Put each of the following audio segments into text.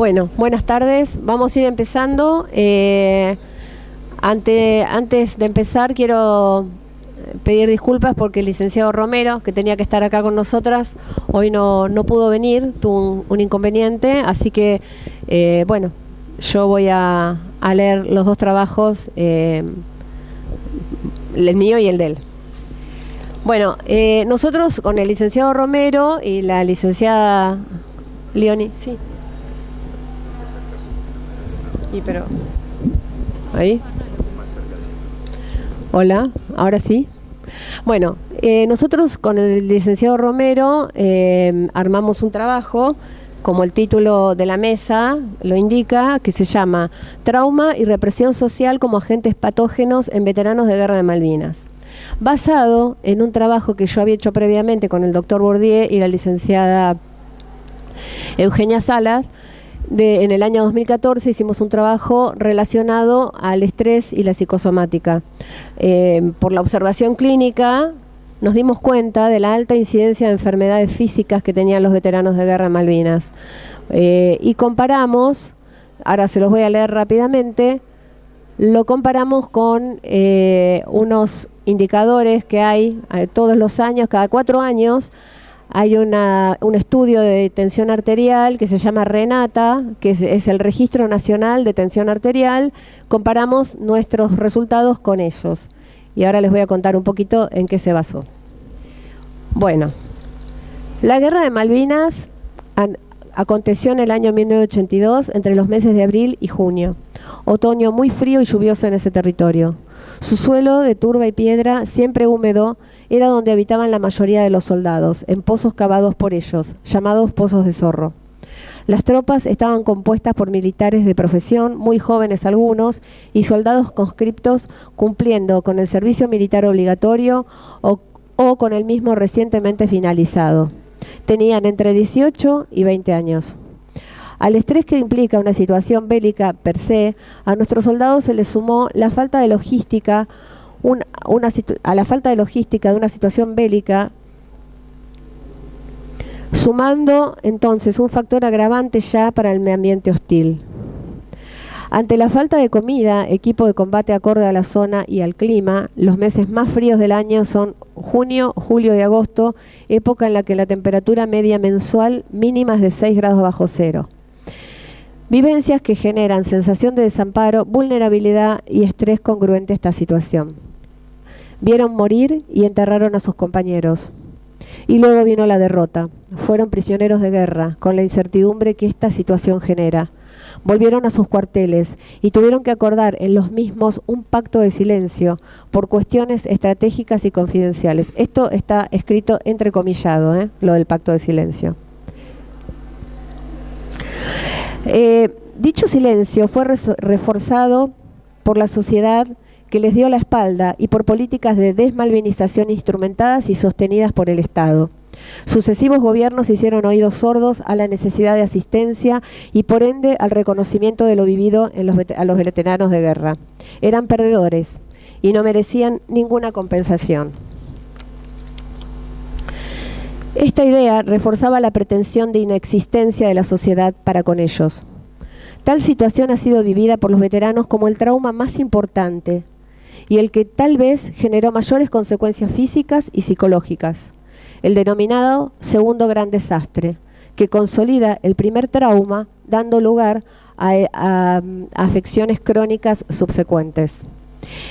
Bueno, buenas tardes. Vamos a ir empezando. Antes de empezar, quiero pedir disculpas porque el licenciado Romero, que tenía que estar acá con nosotras, hoy no pudo venir, tuvo un inconveniente, así que, bueno, yo voy a leer los dos trabajos, el mío y el de él. Bueno, nosotros con el licenciado Romero y la licenciada Leoni, sí. Pero ahí. Hola, ahora sí. Bueno, nosotros con el licenciado Romero armamos un trabajo, como el título de la mesa lo indica, que se llama Trauma y represión social como agentes patógenos en veteranos de guerra de Malvinas, basado en un trabajo que yo había hecho previamente con el doctor Bourdieu y la licenciada Eugenia Salas. En el año 2014 hicimos un trabajo relacionado al estrés y la psicosomática. Por la observación clínica nos dimos cuenta de la alta incidencia de enfermedades físicas que tenían los veteranos de guerra en Malvinas. Y comparamos, ahora se los voy a leer rápidamente, lo comparamos con unos indicadores que hay todos los años, cada 4 años. Hay un estudio de tensión arterial que se llama RENATA, que es el Registro Nacional de Tensión Arterial. Comparamos nuestros resultados con esos. Y ahora les voy a contar un poquito en qué se basó. Bueno, la Guerra de Malvinas aconteció en el año 1982, entre los meses de abril y junio. Otoño muy frío y lluvioso en ese territorio. Su suelo, de turba y piedra, siempre húmedo, era donde habitaban la mayoría de los soldados, en pozos cavados por ellos, llamados pozos de zorro. Las tropas estaban compuestas por militares de profesión, muy jóvenes algunos, y soldados conscriptos cumpliendo con el servicio militar obligatorio o con el mismo recientemente finalizado. Tenían entre 18 y 20 años. Al estrés que implica una situación bélica per se, a nuestros soldados se les sumó la falta de logística, a la falta de logística de una situación bélica, sumando entonces un factor agravante ya para el ambiente hostil. Ante la falta de comida, equipo de combate acorde a la zona y al clima, los meses más fríos del año son junio, julio y agosto, época en la que la temperatura media mensual mínima es de 6 grados bajo cero. Vivencias que generan sensación de desamparo, vulnerabilidad y estrés congruente a esta situación. Vieron morir y enterraron a sus compañeros. Y luego vino la derrota. Fueron prisioneros de guerra, con la incertidumbre que esta situación genera. Volvieron a sus cuarteles y tuvieron que acordar en los mismos un pacto de silencio por cuestiones estratégicas y confidenciales. Esto está escrito entrecomillado, lo del pacto de silencio. Dicho silencio fue reforzado por la sociedad que les dio la espalda y por políticas de desmalvinización instrumentadas y sostenidas por el Estado. Sucesivos gobiernos hicieron oídos sordos a la necesidad de asistencia y por ende al reconocimiento de lo vivido a los veteranos de guerra. Eran perdedores y no merecían ninguna compensación. Esta idea reforzaba la pretensión de inexistencia de la sociedad para con ellos. Tal situación ha sido vivida por los veteranos como el trauma más importante y el que tal vez generó mayores consecuencias físicas y psicológicas, el denominado segundo gran desastre, que consolida el primer trauma, dando lugar a afecciones crónicas subsecuentes.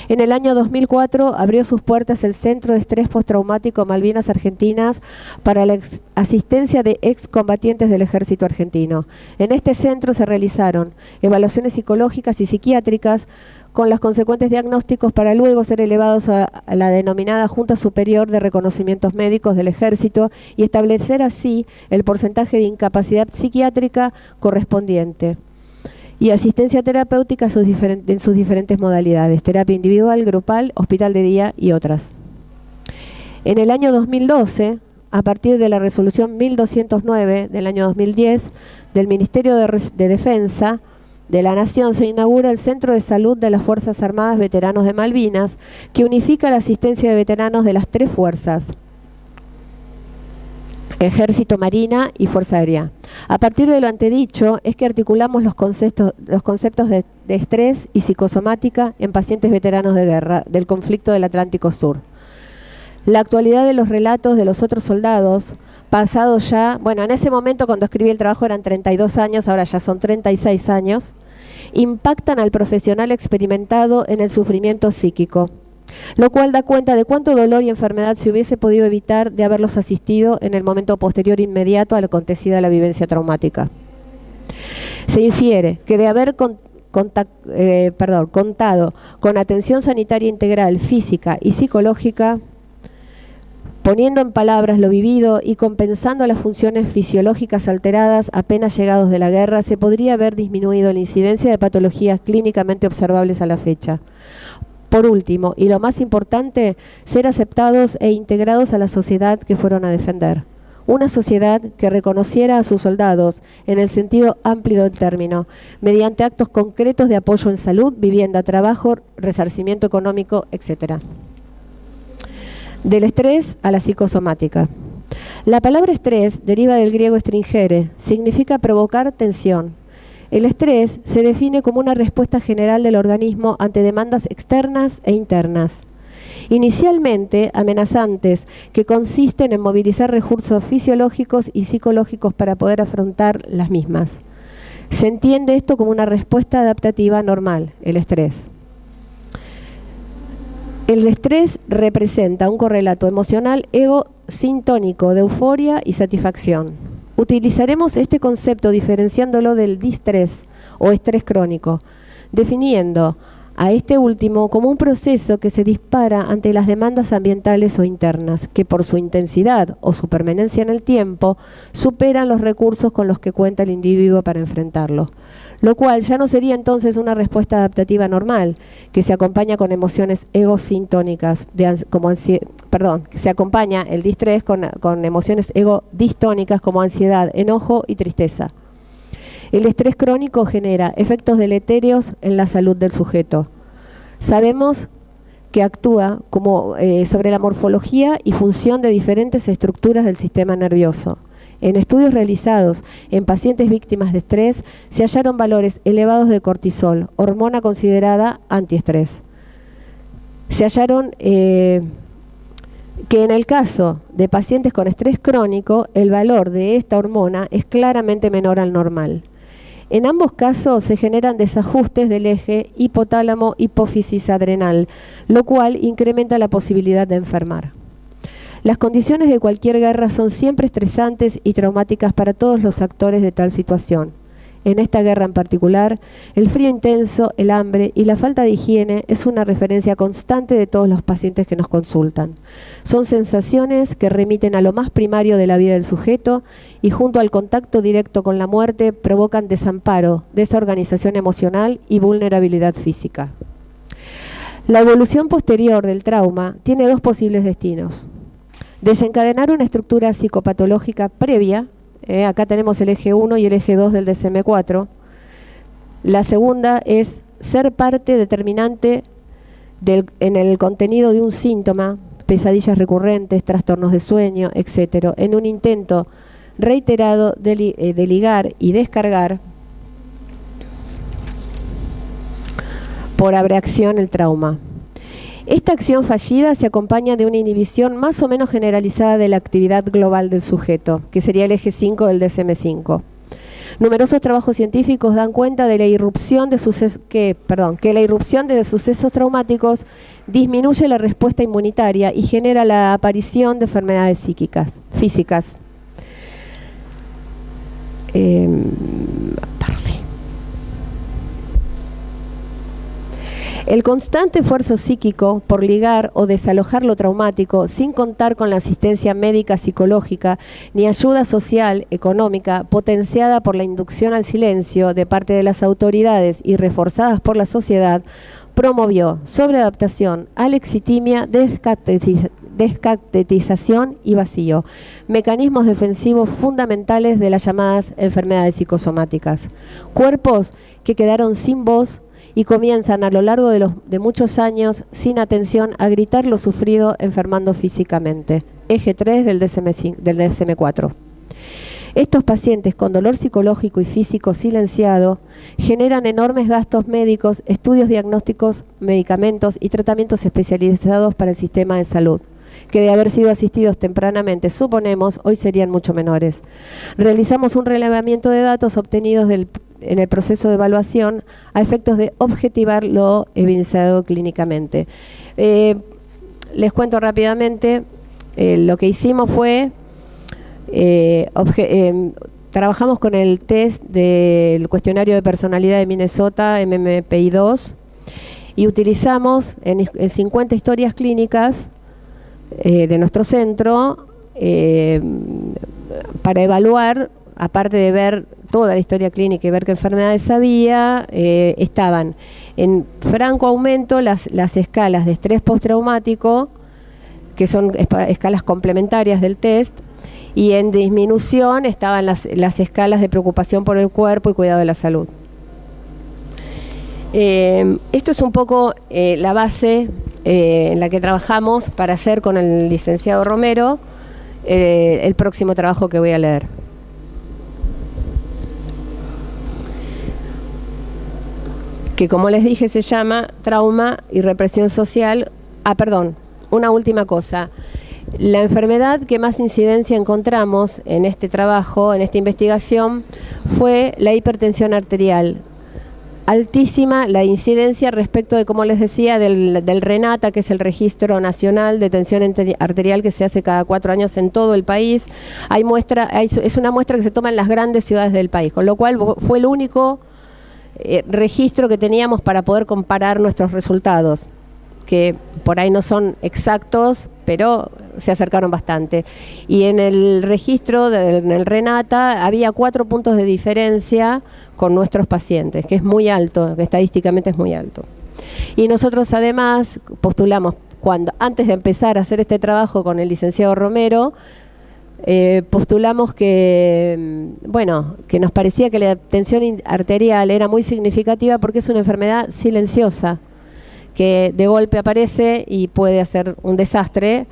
En el año 2004 abrió sus puertas el Centro de Estrés Postraumático Malvinas Argentinas para la asistencia de excombatientes del Ejército Argentino. En este centro se realizaron evaluaciones psicológicas y psiquiátricas con los consecuentes diagnósticos para luego ser elevados a la denominada Junta Superior de Reconocimientos Médicos del Ejército y establecer así el porcentaje de incapacidad psiquiátrica correspondiente. Y asistencia terapéutica en sus diferentes modalidades, terapia individual, grupal, hospital de día y otras. En el año 2012, a partir de la resolución 1209 del año 2010 del Ministerio de Defensa de la Nación, se inaugura el Centro de Salud de las Fuerzas Armadas Veteranos de Malvinas, que unifica la asistencia de veteranos de las 3 fuerzas. Ejército, Marina y Fuerza Aérea. A partir de lo antedicho es que articulamos los conceptos de estrés y psicosomática en pacientes veteranos de guerra del conflicto del Atlántico Sur. La actualidad de los relatos de los otros soldados, pasados ya, bueno, en ese momento cuando escribí el trabajo eran 32 años, ahora ya son 36 años, impactan al profesional experimentado en el sufrimiento psíquico, lo cual da cuenta de cuánto dolor y enfermedad se hubiese podido evitar de haberlos asistido en el momento posterior inmediato a la acontecida la vivencia traumática. Se infiere que de haber contado con atención sanitaria integral, física y psicológica, poniendo en palabras lo vivido y compensando las funciones fisiológicas alteradas apenas llegados de la guerra, se podría haber disminuido la incidencia de patologías clínicamente observables a la fecha. Por último, y lo más importante, ser aceptados e integrados a la sociedad que fueron a defender. Una sociedad que reconociera a sus soldados en el sentido amplio del término, mediante actos concretos de apoyo en salud, vivienda, trabajo, resarcimiento económico, etc. Del estrés a la psicosomática. La palabra estrés deriva del griego stringere, significa provocar tensión. El estrés se define como una respuesta general del organismo ante demandas externas e internas. Inicialmente amenazantes, que consisten en movilizar recursos fisiológicos y psicológicos para poder afrontar las mismas. Se entiende esto como una respuesta adaptativa normal, el estrés. El estrés representa un correlato emocional ego-sintónico de euforia y satisfacción. Utilizaremos este concepto diferenciándolo del distrés o estrés crónico, definiendo a este último como un proceso que se dispara ante las demandas ambientales o internas, que por su intensidad o su permanencia en el tiempo superan los recursos con los que cuenta el individuo para enfrentarlo, lo cual ya no sería entonces una respuesta adaptativa normal, que se acompaña con emociones egosintónicas, que se acompaña el distrés con emociones egodistónicas como ansiedad, enojo y tristeza. El estrés crónico genera efectos deletéreos en la salud del sujeto. Sabemos que actúa sobre la morfología y función de diferentes estructuras del sistema nervioso. En estudios realizados en pacientes víctimas de estrés se hallaron valores elevados de cortisol, hormona considerada antiestrés. Se hallaron que en el caso de pacientes con estrés crónico, el valor de esta hormona es claramente menor al normal. En ambos casos se generan desajustes del eje hipotálamo-hipófisis adrenal, lo cual incrementa la posibilidad de enfermar. Las condiciones de cualquier guerra son siempre estresantes y traumáticas para todos los actores de tal situación. En esta guerra en particular, el frío intenso, el hambre y la falta de higiene es una referencia constante de todos los pacientes que nos consultan. Son sensaciones que remiten a lo más primario de la vida del sujeto y junto al contacto directo con la muerte provocan desamparo, desorganización emocional y vulnerabilidad física. La evolución posterior del trauma tiene dos posibles destinos. Desencadenar una estructura psicopatológica previa. Acá tenemos el eje 1 y el eje 2 del DSM-4. La segunda es ser parte determinante en el contenido de un síntoma, pesadillas recurrentes, trastornos de sueño, etc., en un intento reiterado de ligar y descargar por abreacción el trauma. Esta acción fallida se acompaña de una inhibición más o menos generalizada de la actividad global del sujeto, que sería el eje 5 del DSM-5. Numerosos trabajos científicos dan cuenta de la irrupción de que la irrupción de sucesos traumáticos disminuye la respuesta inmunitaria y genera la aparición de enfermedades físicas. El constante esfuerzo psíquico por ligar o desalojar lo traumático sin contar con la asistencia médica psicológica ni ayuda social, económica, potenciada por la inducción al silencio de parte de las autoridades y reforzadas por la sociedad, promovió sobreadaptación, alexitimia, descatetización y vacío, mecanismos defensivos fundamentales de las llamadas enfermedades psicosomáticas. Cuerpos que quedaron sin voz y comienzan a lo largo de muchos años, sin atención, a gritar lo sufrido enfermando físicamente. Eje 3 del DSM-4. Estos pacientes con dolor psicológico y físico silenciado generan enormes gastos médicos, estudios diagnósticos, medicamentos y tratamientos especializados para el sistema de salud, que de haber sido asistidos tempranamente, suponemos, hoy serían mucho menores. Realizamos un relevamiento de datos obtenidos en el proceso de evaluación a efectos de objetivar lo evidenciado clínicamente. Les cuento rápidamente, lo que hicimos fue, trabajamos con el test del cuestionario de personalidad de Minnesota, MMPI-2, y utilizamos en 50 historias clínicas de nuestro centro para evaluar, aparte de ver toda la historia clínica y ver qué enfermedades había, estaban en franco aumento las escalas de estrés postraumático, que son escalas complementarias del test, y en disminución estaban las escalas de preocupación por el cuerpo y cuidado de la salud. Esto es un poco la base en la que trabajamos para hacer con el licenciado Romero el próximo trabajo que voy a leer. Que, como les dije, se llama Trauma y Represión Social. Una última cosa. La enfermedad que más incidencia encontramos en este trabajo, en esta investigación, fue la hipertensión arterial. Altísima la incidencia respecto de, como les decía, del RENATA, que es el Registro Nacional de Tensión Arterial que se hace cada 4 años en todo el país. Es una muestra que se toma en las grandes ciudades del país, con lo cual fue el único registro que teníamos para poder comparar nuestros resultados, que por ahí no son exactos, pero se acercaron bastante. Y en el registro, en el RENATA, había 4 puntos de diferencia con nuestros pacientes, que es muy alto, que estadísticamente es muy alto. Y nosotros además postulamos, antes de empezar a hacer este trabajo con el licenciado Romero, postulamos que nos parecía que la tensión arterial era muy significativa porque es una enfermedad silenciosa, que de golpe aparece y puede hacer un desastre,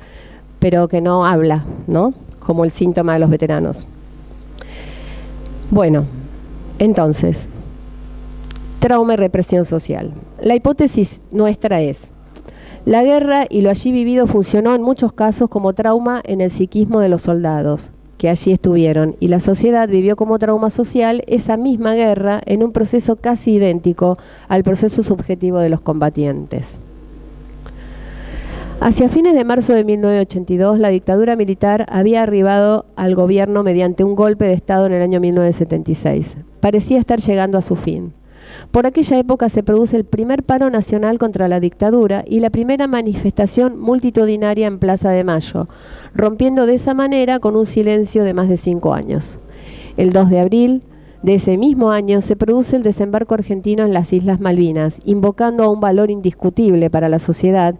pero que no habla, ¿no? Como el síntoma de los veteranos. Bueno, entonces, trauma y represión social. La hipótesis nuestra es: la guerra y lo allí vivido funcionó en muchos casos como trauma en el psiquismo de los soldados que allí estuvieron, y la sociedad vivió como trauma social esa misma guerra en un proceso casi idéntico al proceso subjetivo de los combatientes. Hacia fines de marzo de 1982, la dictadura militar había arribado al gobierno mediante un golpe de Estado en el año 1976. Parecía estar llegando a su fin. Por aquella época se produce el primer paro nacional contra la dictadura y la primera manifestación multitudinaria en Plaza de Mayo, rompiendo de esa manera con un silencio de más de 5 años. El 2 de abril de ese mismo año se produce el desembarco argentino en las Islas Malvinas, invocando a un valor indiscutible para la sociedad,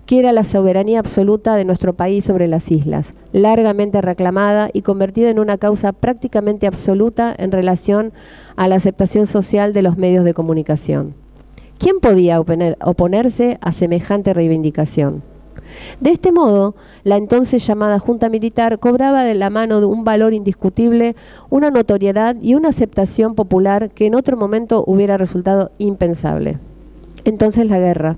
que era la soberanía absoluta de nuestro país sobre las islas, largamente reclamada y convertida en una causa prácticamente absoluta en relación a la aceptación social de los medios de comunicación. ¿Quién podía oponerse a semejante reivindicación? De este modo, la entonces llamada Junta Militar cobraba de la mano de un valor indiscutible una notoriedad y una aceptación popular que en otro momento hubiera resultado impensable. Entonces la guerra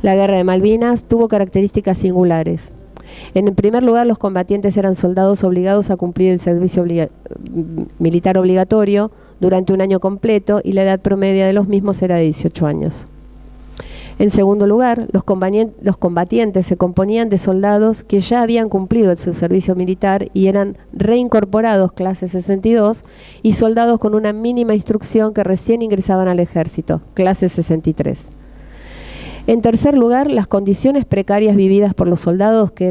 de Malvinas tuvo características singulares. En el primer lugar, los combatientes eran soldados obligados a cumplir el servicio militar obligatorio durante un año completo y la edad promedia de los mismos era de 18 años. En segundo lugar, los combatientes se componían de soldados que ya habían cumplido su servicio militar y eran reincorporados clase 62 y soldados con una mínima instrucción que recién ingresaban al ejército, clase 63. En tercer lugar, las condiciones precarias vividas por los soldados, que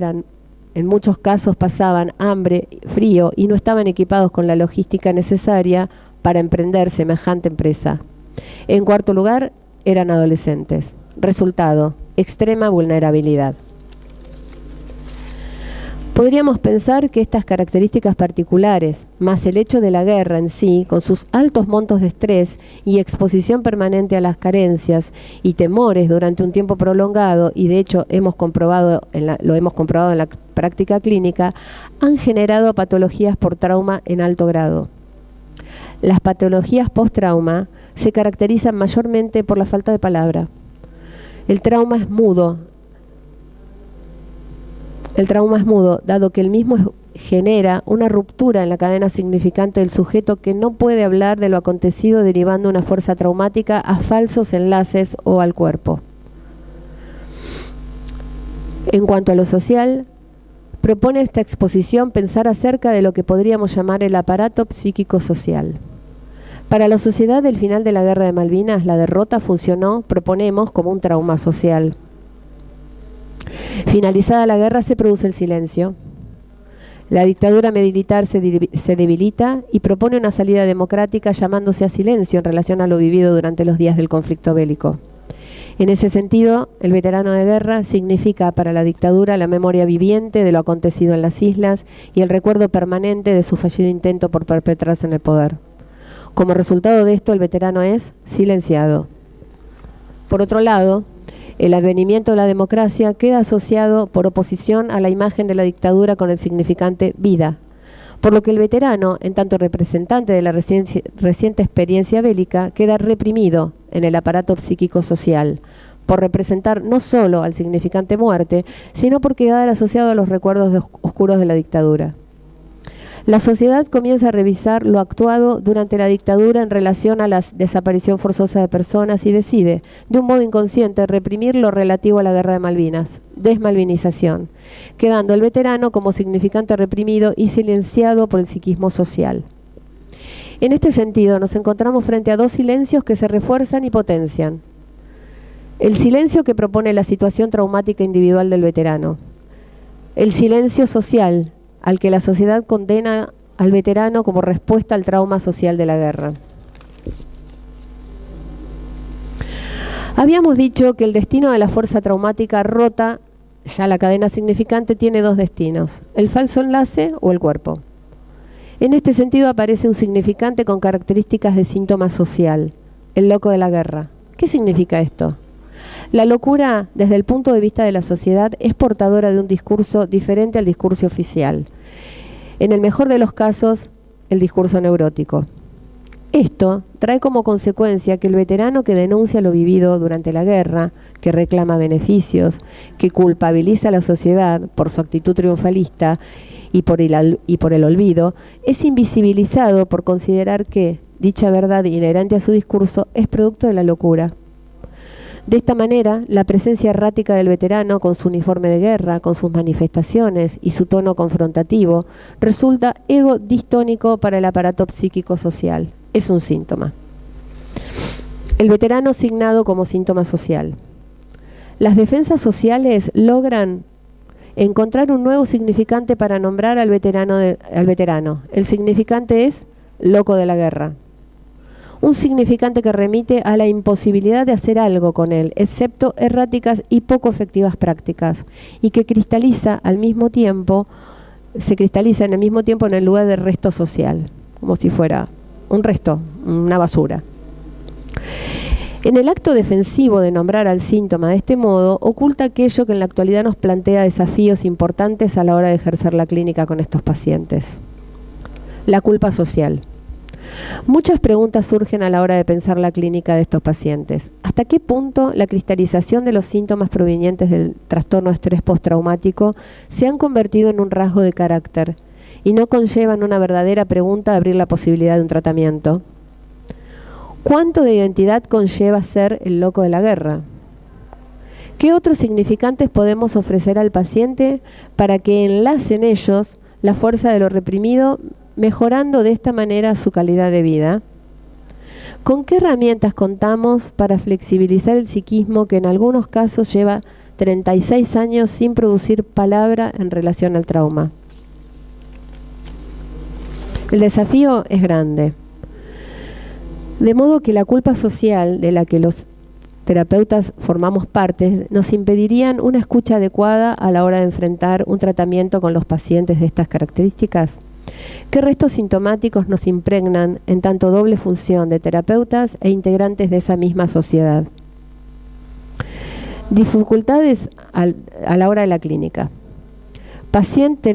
en muchos casos pasaban hambre, frío y no estaban equipados con la logística necesaria para emprender semejante empresa. En cuarto lugar, eran adolescentes. Resultado: extrema vulnerabilidad. Podríamos pensar que estas características particulares, más el hecho de la guerra en sí, con sus altos montos de estrés y exposición permanente a las carencias y temores durante un tiempo prolongado, y de hecho lo hemos comprobado en la práctica clínica, han generado patologías por trauma en alto grado. Las patologías post-trauma se caracterizan mayormente por la falta de palabra. El trauma es mudo, dado que el mismo genera una ruptura en la cadena significante del sujeto que no puede hablar de lo acontecido, derivando una fuerza traumática a falsos enlaces o al cuerpo. En cuanto a lo social, propone esta exposición pensar acerca de lo que podríamos llamar el aparato psíquico-social. Para la sociedad del final de la Guerra de Malvinas, la derrota funcionó, proponemos, como un trauma social. Finalizada la guerra se produce el silencio. La dictadura militar se debilita y propone una salida democrática llamándose a silencio en relación a lo vivido durante los días del conflicto bélico. En ese sentido, el veterano de guerra significa para la dictadura la memoria viviente de lo acontecido en las islas y el recuerdo permanente de su fallido intento por perpetrarse en el poder. Como resultado de esto, el veterano es silenciado. Por otro lado, el advenimiento de la democracia queda asociado por oposición a la imagen de la dictadura con el significante vida, por lo que el veterano, en tanto representante de la reciente experiencia bélica, queda reprimido en el aparato psíquico-social, por representar no solo al significante muerte, sino por quedar asociado a los recuerdos oscuros de la dictadura. La sociedad comienza a revisar lo actuado durante la dictadura en relación a la desaparición forzosa de personas y decide, de un modo inconsciente, reprimir lo relativo a la Guerra de Malvinas, desmalvinización, quedando el veterano como significante reprimido y silenciado por el psiquismo social. En este sentido, nos encontramos frente a dos silencios que se refuerzan y potencian. El silencio que propone la situación traumática individual del veterano. El silencio social, al que la sociedad condena al veterano como respuesta al trauma social de la guerra. Habíamos dicho que el destino de la fuerza traumática rota, ya la cadena significante tiene dos destinos, el falso enlace o el cuerpo. En este sentido aparece un significante con características de síntoma social, el loco de la guerra. ¿Qué significa esto? La locura, desde el punto de vista de la sociedad, es portadora de un discurso diferente al discurso oficial. En el mejor de los casos, el discurso neurótico. Esto trae como consecuencia que el veterano que denuncia lo vivido durante la guerra, que reclama beneficios, que culpabiliza a la sociedad por su actitud triunfalista y por el olvido, es invisibilizado por considerar que dicha verdad inherente a su discurso es producto de la locura. De esta manera, la presencia errática del veterano con su uniforme de guerra, con sus manifestaciones y su tono confrontativo, resulta ego distónico para el aparato psíquico-social. Es un síntoma. El veterano asignado como síntoma social. Las defensas sociales logran encontrar un nuevo significante para nombrar al veterano. El significante es loco de la guerra. Un significante que remite a la imposibilidad de hacer algo con él, excepto erráticas y poco efectivas prácticas, y que se cristaliza en el mismo tiempo en el lugar del resto social, como si fuera un resto, una basura. En el acto defensivo de nombrar al síntoma de este modo, oculta aquello que en la actualidad nos plantea desafíos importantes a la hora de ejercer la clínica con estos pacientes. La culpa social. Muchas preguntas surgen a la hora de pensar la clínica de estos pacientes. ¿Hasta qué punto la cristalización de los síntomas provenientes del trastorno de estrés postraumático se han convertido en un rasgo de carácter y no conllevan una verdadera pregunta de abrir la posibilidad de un tratamiento? ¿Cuánto de identidad conlleva ser el loco de la guerra? ¿Qué otros significantes podemos ofrecer al paciente para que enlace en ellos la fuerza de lo reprimido, mejorando de esta manera su calidad de vida? ¿Con qué herramientas contamos para flexibilizar el psiquismo que en algunos casos lleva 36 años sin producir palabra en relación al trauma? El desafío es grande. De modo que la culpa social de la que los terapeutas formamos parte, nos impedirían una escucha adecuada a la hora de enfrentar un tratamiento con los pacientes de estas características? ¿Qué restos sintomáticos nos impregnan en tanto doble función de terapeutas e integrantes de esa misma sociedad? Dificultades a la hora de la clínica.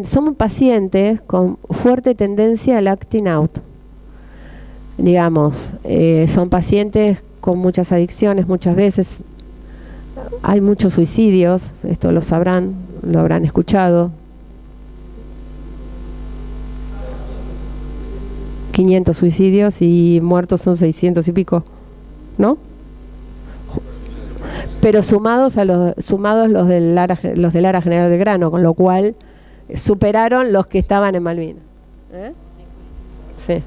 Somos pacientes con fuerte tendencia al acting out. Digamos, son pacientes con muchas adicciones, muchas veces hay muchos suicidios, esto lo sabrán, lo habrán escuchado. 500 suicidios y muertos son 600 y pico, ¿no? Pero sumados los del ARA General Belgrano, con lo cual superaron los que estaban en Malvinas. Sí.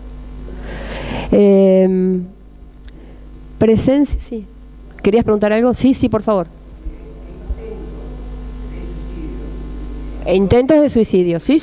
Presencia, sí. ¿Querías preguntar algo? Sí, por favor. Intentos de suicidio, sí.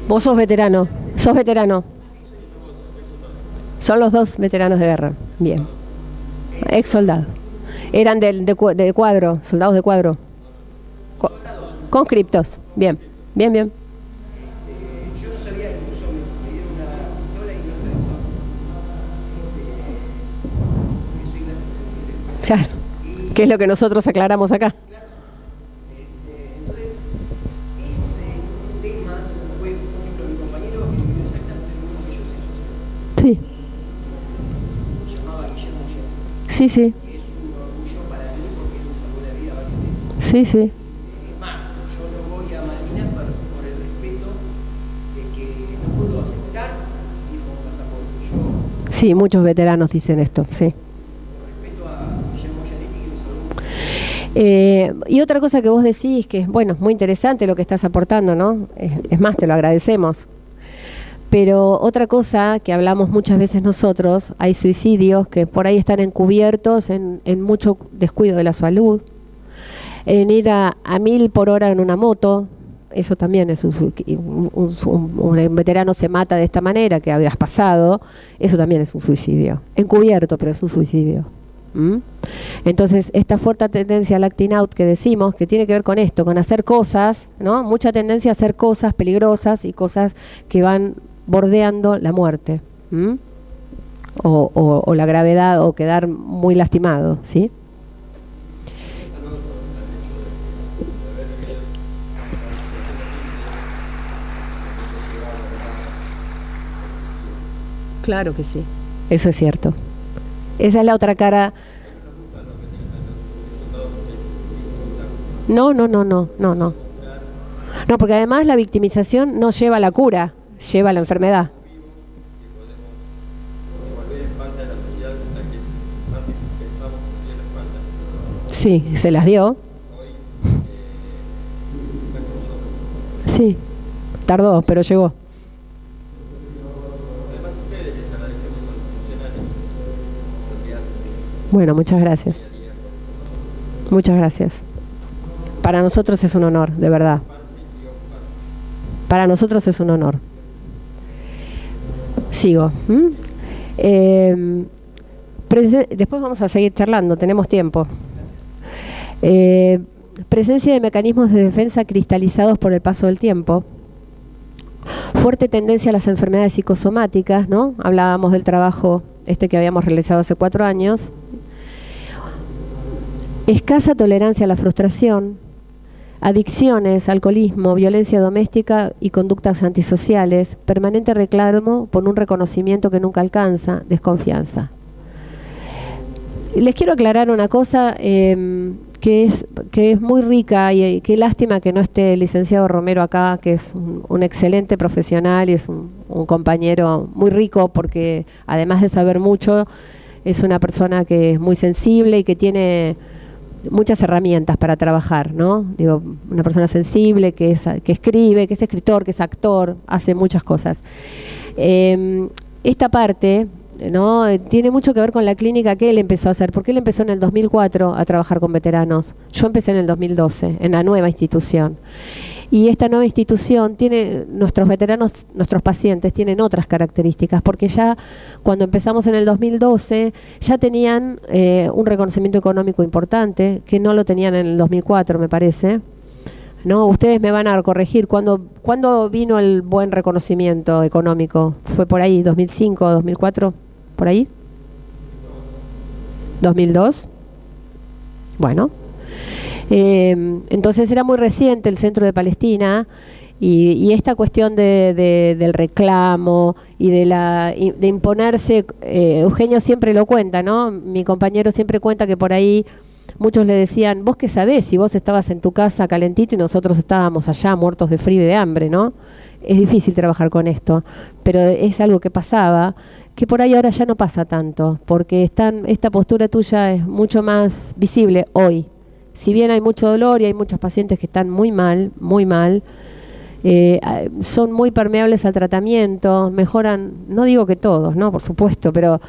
Vos sos veterano. Son los dos veteranos de guerra. Bien. Ex soldado. Eran de cuadro, soldados de cuadro. Conscriptos. Bien. Yo no sabía, incluso me dieron una pistola y no sabía usar. Claro. ¿Qué es lo que nosotros aclaramos acá? Sí. Sí. Y es un orgullo para mí porque él me salvó la vida varias veces. Sí. Es más, yo no voy a Malvinas por el respeto de que no puedo aceptar ir con pasaporte. Sí, muchos veteranos dicen esto, sí. Por respeto a Guillermo Gianetti que me salvó. Y otra cosa que vos decís, que es muy interesante lo que estás aportando, ¿no? Es más, te lo agradecemos. Pero otra cosa que hablamos muchas veces nosotros, hay suicidios que por ahí están encubiertos en mucho descuido de la salud, en ir a 1000 por hora en una moto, eso también es un veterano se mata de esta manera, que habías pasado, eso también es un suicidio, encubierto, pero es un suicidio. Entonces, esta fuerte tendencia al acting out que decimos, que tiene que ver con esto, con hacer cosas, ¿no? Mucha tendencia a hacer cosas peligrosas y cosas que van bordeando la muerte, o la gravedad, o quedar muy lastimado, ¿sí? Claro que sí, eso es cierto. Esa es la otra cara. No, porque además la victimización no lleva a la cura, lleva a la enfermedad. Sí, se las dio. Sí, tardó, pero llegó. Bueno, muchas gracias. Muchas gracias. Para nosotros es un honor, de verdad. Para nosotros es un honor. Sigo. Después vamos a seguir charlando, tenemos tiempo. Presencia de mecanismos de defensa cristalizados por el paso del tiempo. Fuerte tendencia a las enfermedades psicosomáticas, ¿no? Hablábamos del trabajo que habíamos realizado hace 4 años. Escasa tolerancia a la frustración, adicciones, alcoholismo, violencia doméstica y conductas antisociales, permanente reclamo por un reconocimiento que nunca alcanza, desconfianza. Les quiero aclarar una cosa que es muy rica y qué lástima que no esté el licenciado Romero acá, que es un excelente profesional y es un compañero muy rico porque además de saber mucho, es una persona que es muy sensible y que tiene muchas herramientas para trabajar, ¿no? Digo, una persona sensible, que escribe, que es escritor, que es actor, hace muchas cosas. Esta parte, ¿no?, tiene mucho que ver con la clínica que él empezó a hacer, porque él empezó en el 2004 a trabajar con veteranos. Yo empecé en el 2012, en la nueva institución. Y esta nueva institución tiene, nuestros veteranos, nuestros pacientes tienen otras características, porque ya cuando empezamos en el 2012 ya tenían un reconocimiento económico importante, que no lo tenían en el 2004, me parece. ¿No? Ustedes me van a corregir, ¿cuándo vino el buen reconocimiento económico? ¿Fue por ahí, 2005, 2004, por ahí? ¿2002? Bueno. Entonces era muy reciente el centro de Palestina y esta cuestión del reclamo y de imponerse, Eugenio siempre lo cuenta, ¿no? Mi compañero siempre cuenta que por ahí muchos le decían, ¿vos qué sabés si vos estabas en tu casa calentito y nosotros estábamos allá muertos de frío y de hambre, ¿no? Es difícil trabajar con esto, pero es algo que pasaba, que por ahí ahora ya no pasa tanto, porque esta postura tuya es mucho más visible hoy. Si bien hay mucho dolor y hay muchos pacientes que están muy mal, son muy permeables al tratamiento, mejoran, no digo que todos, ¿no? Por supuesto, pero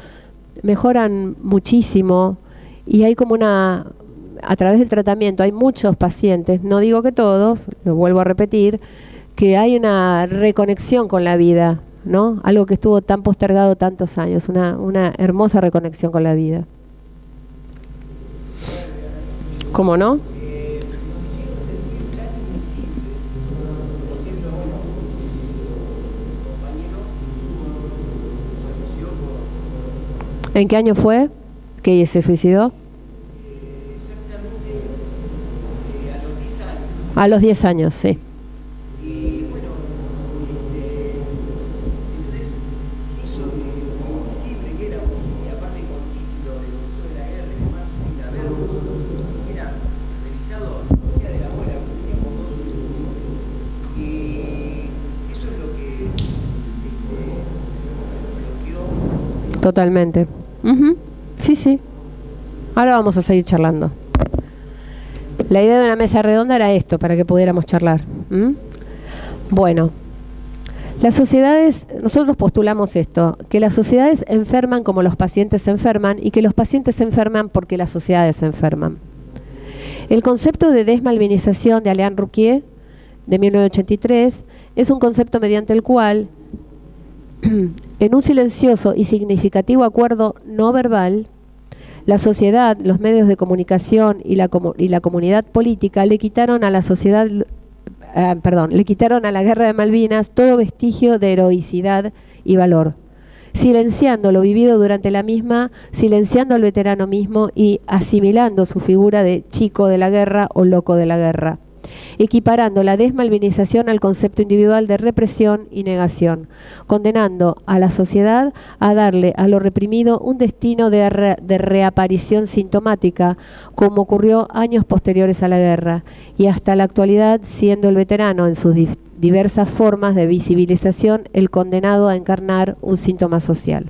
mejoran muchísimo y hay como a través del tratamiento hay muchos pacientes, no digo que todos, lo vuelvo a repetir, que hay una reconexión con la vida, ¿no? Algo que estuvo tan postergado tantos años, una hermosa reconexión con la vida. ¿Cómo no? ¿En qué año fue que se suicidó? Exactamente a los 10 años. A los 10 años, sí. Y bueno, entonces eso como visible que éramos, y aparte con título de doctor de la guerra y demás, sin haber ni siquiera revisado la poesía de la abuela, que se teníamos todos sus últimos. Y eso es lo que bloqueó. Totalmente. Sí. Ahora vamos a seguir charlando. La idea de una mesa redonda era esto, para que pudiéramos charlar. Bueno, las sociedades, nosotros postulamos esto, que las sociedades enferman como los pacientes se enferman y que los pacientes se enferman porque las sociedades se enferman. El concepto de desmalvinización de Alain Rouquier, de 1983, es un concepto mediante el cual, en un silencioso y significativo acuerdo no verbal, la sociedad, los medios de comunicación y la comunidad política le quitaron a la sociedad, le quitaron a la guerra de Malvinas todo vestigio de heroicidad y valor, silenciando lo vivido durante la misma, silenciando al veterano mismo y asimilando su figura de chico de la guerra o loco de la guerra, equiparando la desmalvinización al concepto individual de represión y negación, condenando a la sociedad a darle a lo reprimido un destino de reaparición sintomática, como ocurrió años posteriores a la guerra, y hasta la actualidad siendo el veterano en sus diversas formas de visibilización el condenado a encarnar un síntoma social.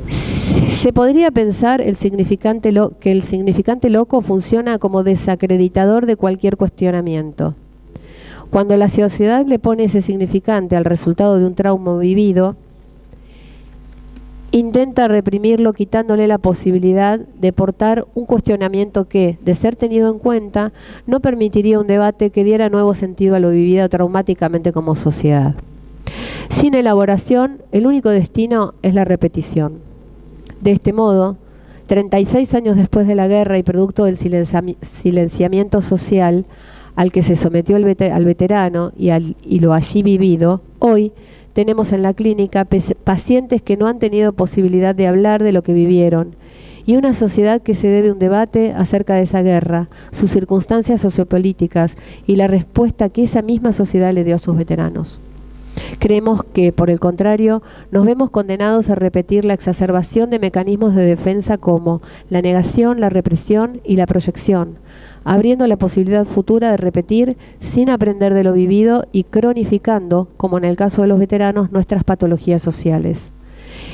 Se podría pensar que el significante loco funciona como desacreditador de cualquier cuestionamiento. Cuando la sociedad le pone ese significante al resultado de un trauma vivido, intenta reprimirlo quitándole la posibilidad de portar un cuestionamiento que, de ser tenido en cuenta, no permitiría un debate que diera nuevo sentido a lo vivido traumáticamente como sociedad. Sin elaboración, el único destino es la repetición. De este modo, 36 años después de la guerra y producto del silenciamiento social al que se sometió al veterano y lo allí vivido, hoy tenemos en la clínica pacientes que no han tenido posibilidad de hablar de lo que vivieron y una sociedad que se debe un debate acerca de esa guerra, sus circunstancias sociopolíticas y la respuesta que esa misma sociedad le dio a sus veteranos. Creemos que, por el contrario, nos vemos condenados a repetir la exacerbación de mecanismos de defensa como la negación, la represión y la proyección, abriendo la posibilidad futura de repetir sin aprender de lo vivido y cronificando, como en el caso de los veteranos, nuestras patologías sociales.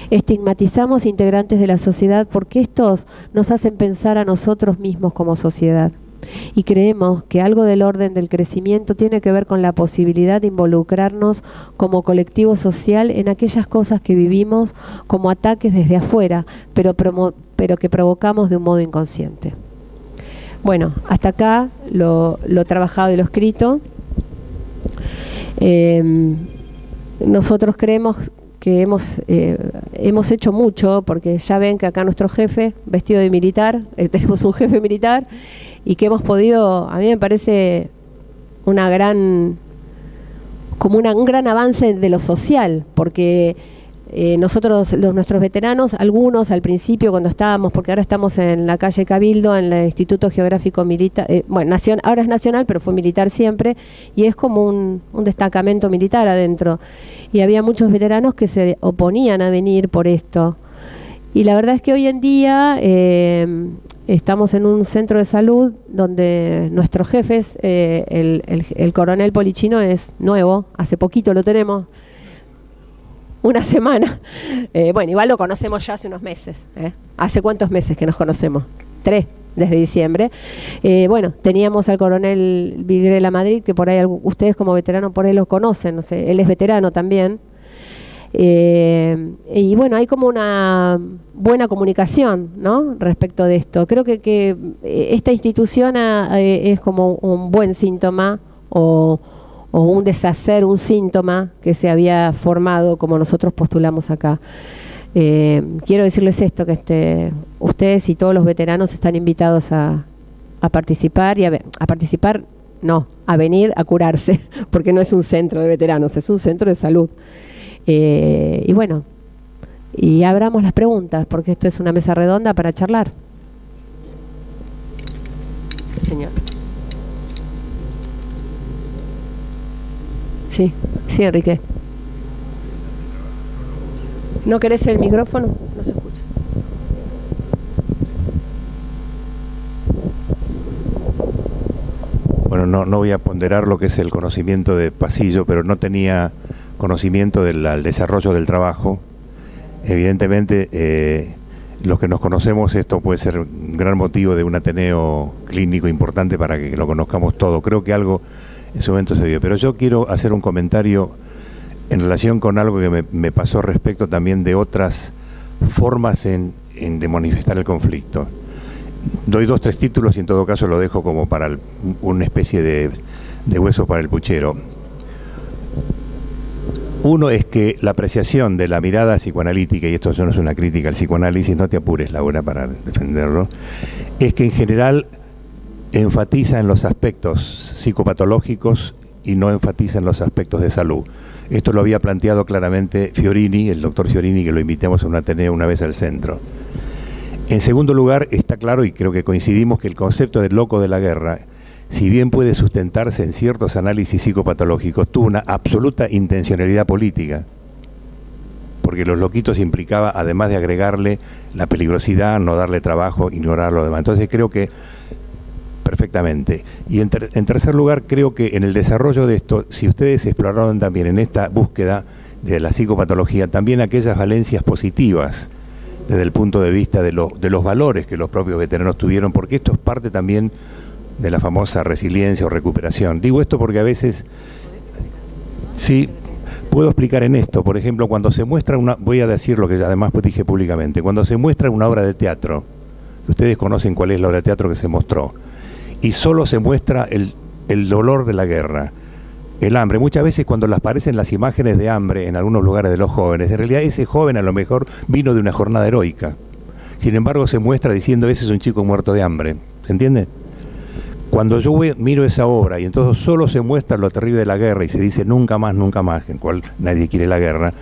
Estigmatizamos integrantes de la sociedad porque estos nos hacen pensar a nosotros mismos como sociedad. Y creemos que algo del orden del crecimiento tiene que ver con la posibilidad de involucrarnos como colectivo social en aquellas cosas que vivimos como ataques desde afuera, pero que provocamos de un modo inconsciente. Bueno, hasta acá lo trabajado y lo escrito. Nosotros creemos que hemos hecho mucho, porque ya ven que acá nuestro jefe, vestido de militar, tenemos un jefe militar, y que hemos podido, a mí me parece un gran avance de lo social, porque nosotros, nuestros veteranos, algunos al principio cuando estábamos, porque ahora estamos en la calle Cabildo, en el Instituto Geográfico Militar, ahora es nacional, pero fue militar siempre, y es como un destacamento militar adentro. Y había muchos veteranos que se oponían a venir por esto. Y la verdad es que hoy en día estamos en un centro de salud donde nuestros jefes, el coronel Polichino es nuevo, hace poquito lo tenemos, una semana. Bueno, igual lo conocemos ya hace unos meses. ¿Hace cuántos meses que nos conocemos? 3, desde diciembre. Bueno, teníamos al coronel Vigrela Madrid, que por ahí ustedes como veteranos por ahí lo conocen, no sé, él es veterano también. Y bueno, hay como una buena comunicación, ¿no?, respecto de esto. Creo que esta institución es como un buen síntoma o un deshacer, un síntoma que se había formado como nosotros postulamos acá. Quiero decirles esto, que ustedes y todos los veteranos están invitados a participar y a participar, no, a venir a curarse, porque no es un centro de veteranos, es un centro de salud. Y bueno, y abramos las preguntas, porque esto es una mesa redonda para charlar. Señor. Sí, Enrique. ¿No querés el micrófono? No se escucha. Bueno, no voy a ponderar lo que es el conocimiento de pasillo, pero no tenía conocimiento del desarrollo del trabajo. Evidentemente, los que nos conocemos, esto puede ser un gran motivo de un ateneo clínico importante para que lo conozcamos todo. Creo que algo en su momento se vio. Pero yo quiero hacer un comentario en relación con algo que me pasó respecto también de otras formas de manifestar el conflicto. Doy 2, 3 títulos y en todo caso lo dejo como para una especie de hueso para el puchero. Uno es que la apreciación de la mirada psicoanalítica, y esto no es una crítica al psicoanálisis, no te apures, Laura, para defenderlo, es que en general enfatiza en los aspectos psicopatológicos y no enfatiza en los aspectos de salud. Esto lo había planteado claramente Fiorini, el doctor Fiorini, que lo invitamos a un ateneo una vez al centro. En segundo lugar, está claro, y creo que coincidimos, que el concepto del loco de la guerra, si bien puede sustentarse en ciertos análisis psicopatológicos, tuvo una absoluta intencionalidad política, porque los loquitos implicaba, además de agregarle la peligrosidad, no darle trabajo, ignorar lo demás. Entonces creo que perfectamente. Y en tercer lugar, creo que en el desarrollo de esto, si ustedes exploraron también en esta búsqueda de la psicopatología, también aquellas valencias positivas desde el punto de vista de los valores que los propios veteranos tuvieron, porque esto es parte también de la famosa resiliencia o recuperación. Digo esto porque a veces, sí, puedo explicar en esto. Por ejemplo, cuando se muestra voy a decir lo que además dije públicamente, cuando se muestra una obra de teatro, ustedes conocen cuál es la obra de teatro que se mostró, y solo se muestra el dolor de la guerra, el hambre. Muchas veces cuando les aparecen las imágenes de hambre en algunos lugares de los jóvenes, en realidad ese joven a lo mejor vino de una jornada heroica. Sin embargo, se muestra diciendo, ese es un chico muerto de hambre. ¿Se entiende? Cuando yo miro esa obra y entonces solo se muestra lo terrible de la guerra y se dice nunca más, en cual nadie quiere la guerra,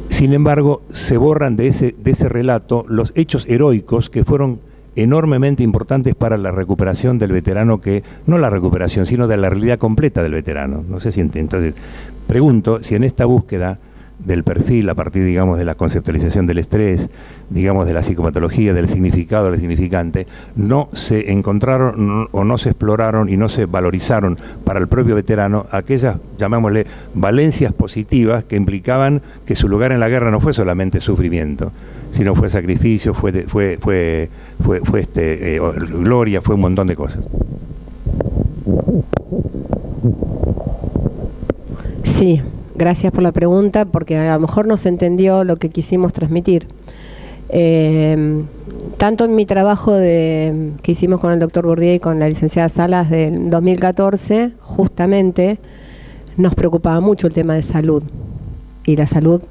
sin embargo, se borran de ese relato los hechos heroicos que fueron enormemente importantes para la recuperación del veterano, que no la recuperación, sino de la realidad completa del veterano. No sé si entonces pregunto si en esta búsqueda del perfil a partir, digamos, de la conceptualización del estrés, digamos, de la psicopatología, del significado, del significante, no se encontraron o no se exploraron y no se valorizaron para el propio veterano aquellas, llamémosle, valencias positivas que implicaban que su lugar en la guerra no fue solamente sufrimiento, sino fue sacrificio, fue gloria, fue un montón de cosas. Sí. Gracias por la pregunta, porque a lo mejor no se entendió lo que quisimos transmitir. Tanto en mi trabajo que hicimos con el doctor Bourdieu y con la licenciada Salas del 2014, justamente nos preocupaba mucho el tema de salud. Y la salud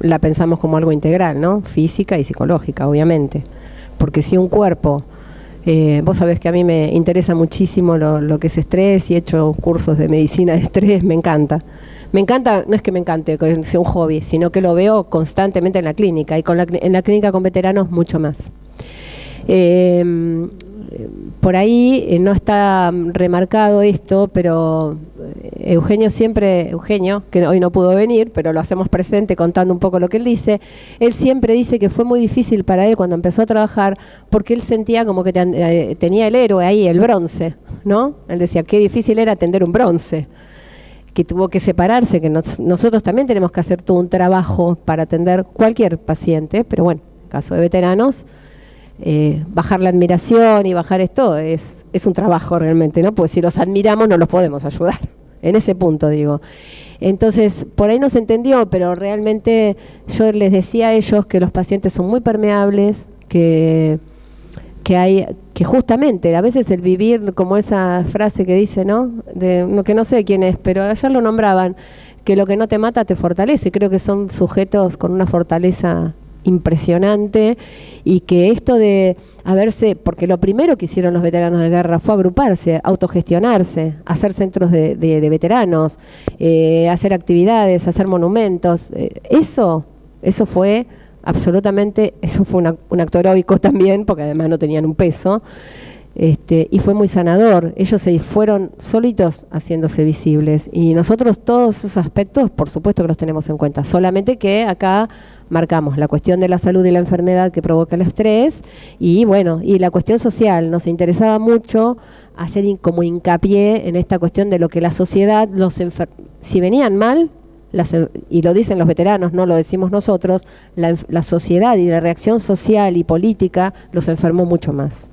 la pensamos como algo integral, ¿no? Física y psicológica, obviamente. Porque si un cuerpo... vos sabés que a mí me interesa muchísimo lo que es estrés y he hecho cursos de medicina de estrés, me encanta. Me encanta, no es que me encante, que sea un hobby, sino que lo veo constantemente en la clínica y en la clínica con veteranos mucho más. Por ahí no está remarcado esto, pero Eugenio, que hoy no pudo venir, pero lo hacemos presente contando un poco lo que él siempre dice que fue muy difícil para él cuando empezó a trabajar, porque él sentía como que tenía el héroe ahí, el bronce, ¿no? Él decía, qué difícil era atender un bronce, que tuvo que separarse, que nosotros también tenemos que hacer todo un trabajo para atender cualquier paciente, pero bueno, en el caso de veteranos, bajar la admiración y bajar esto es un trabajo realmente, ¿no? Pues si los admiramos no los podemos ayudar, en ese punto digo. Entonces, por ahí no se entendió, pero realmente yo les decía a ellos que los pacientes son muy permeables, que justamente a veces el vivir, como esa frase que dice, ¿no? Que no sé quién es, pero ayer lo nombraban, que lo que no te mata te fortalece. Creo que son sujetos con una fortaleza impresionante y que esto de porque lo primero que hicieron los veteranos de guerra fue agruparse, autogestionarse, hacer centros de veteranos, hacer actividades, hacer monumentos. Eso fue... Absolutamente, eso fue un acto heroico también, porque además no tenían un peso, y fue muy sanador. Ellos se fueron solitos haciéndose visibles, y nosotros todos esos aspectos, por supuesto que los tenemos en cuenta, solamente que acá marcamos la cuestión de la salud y la enfermedad que provoca el estrés, y bueno, y la cuestión social. Nos interesaba mucho hacer como hincapié en esta cuestión de lo que la sociedad, si venían mal, y lo dicen los veteranos, no lo decimos nosotros, la sociedad y la reacción social y política los enfermó mucho más.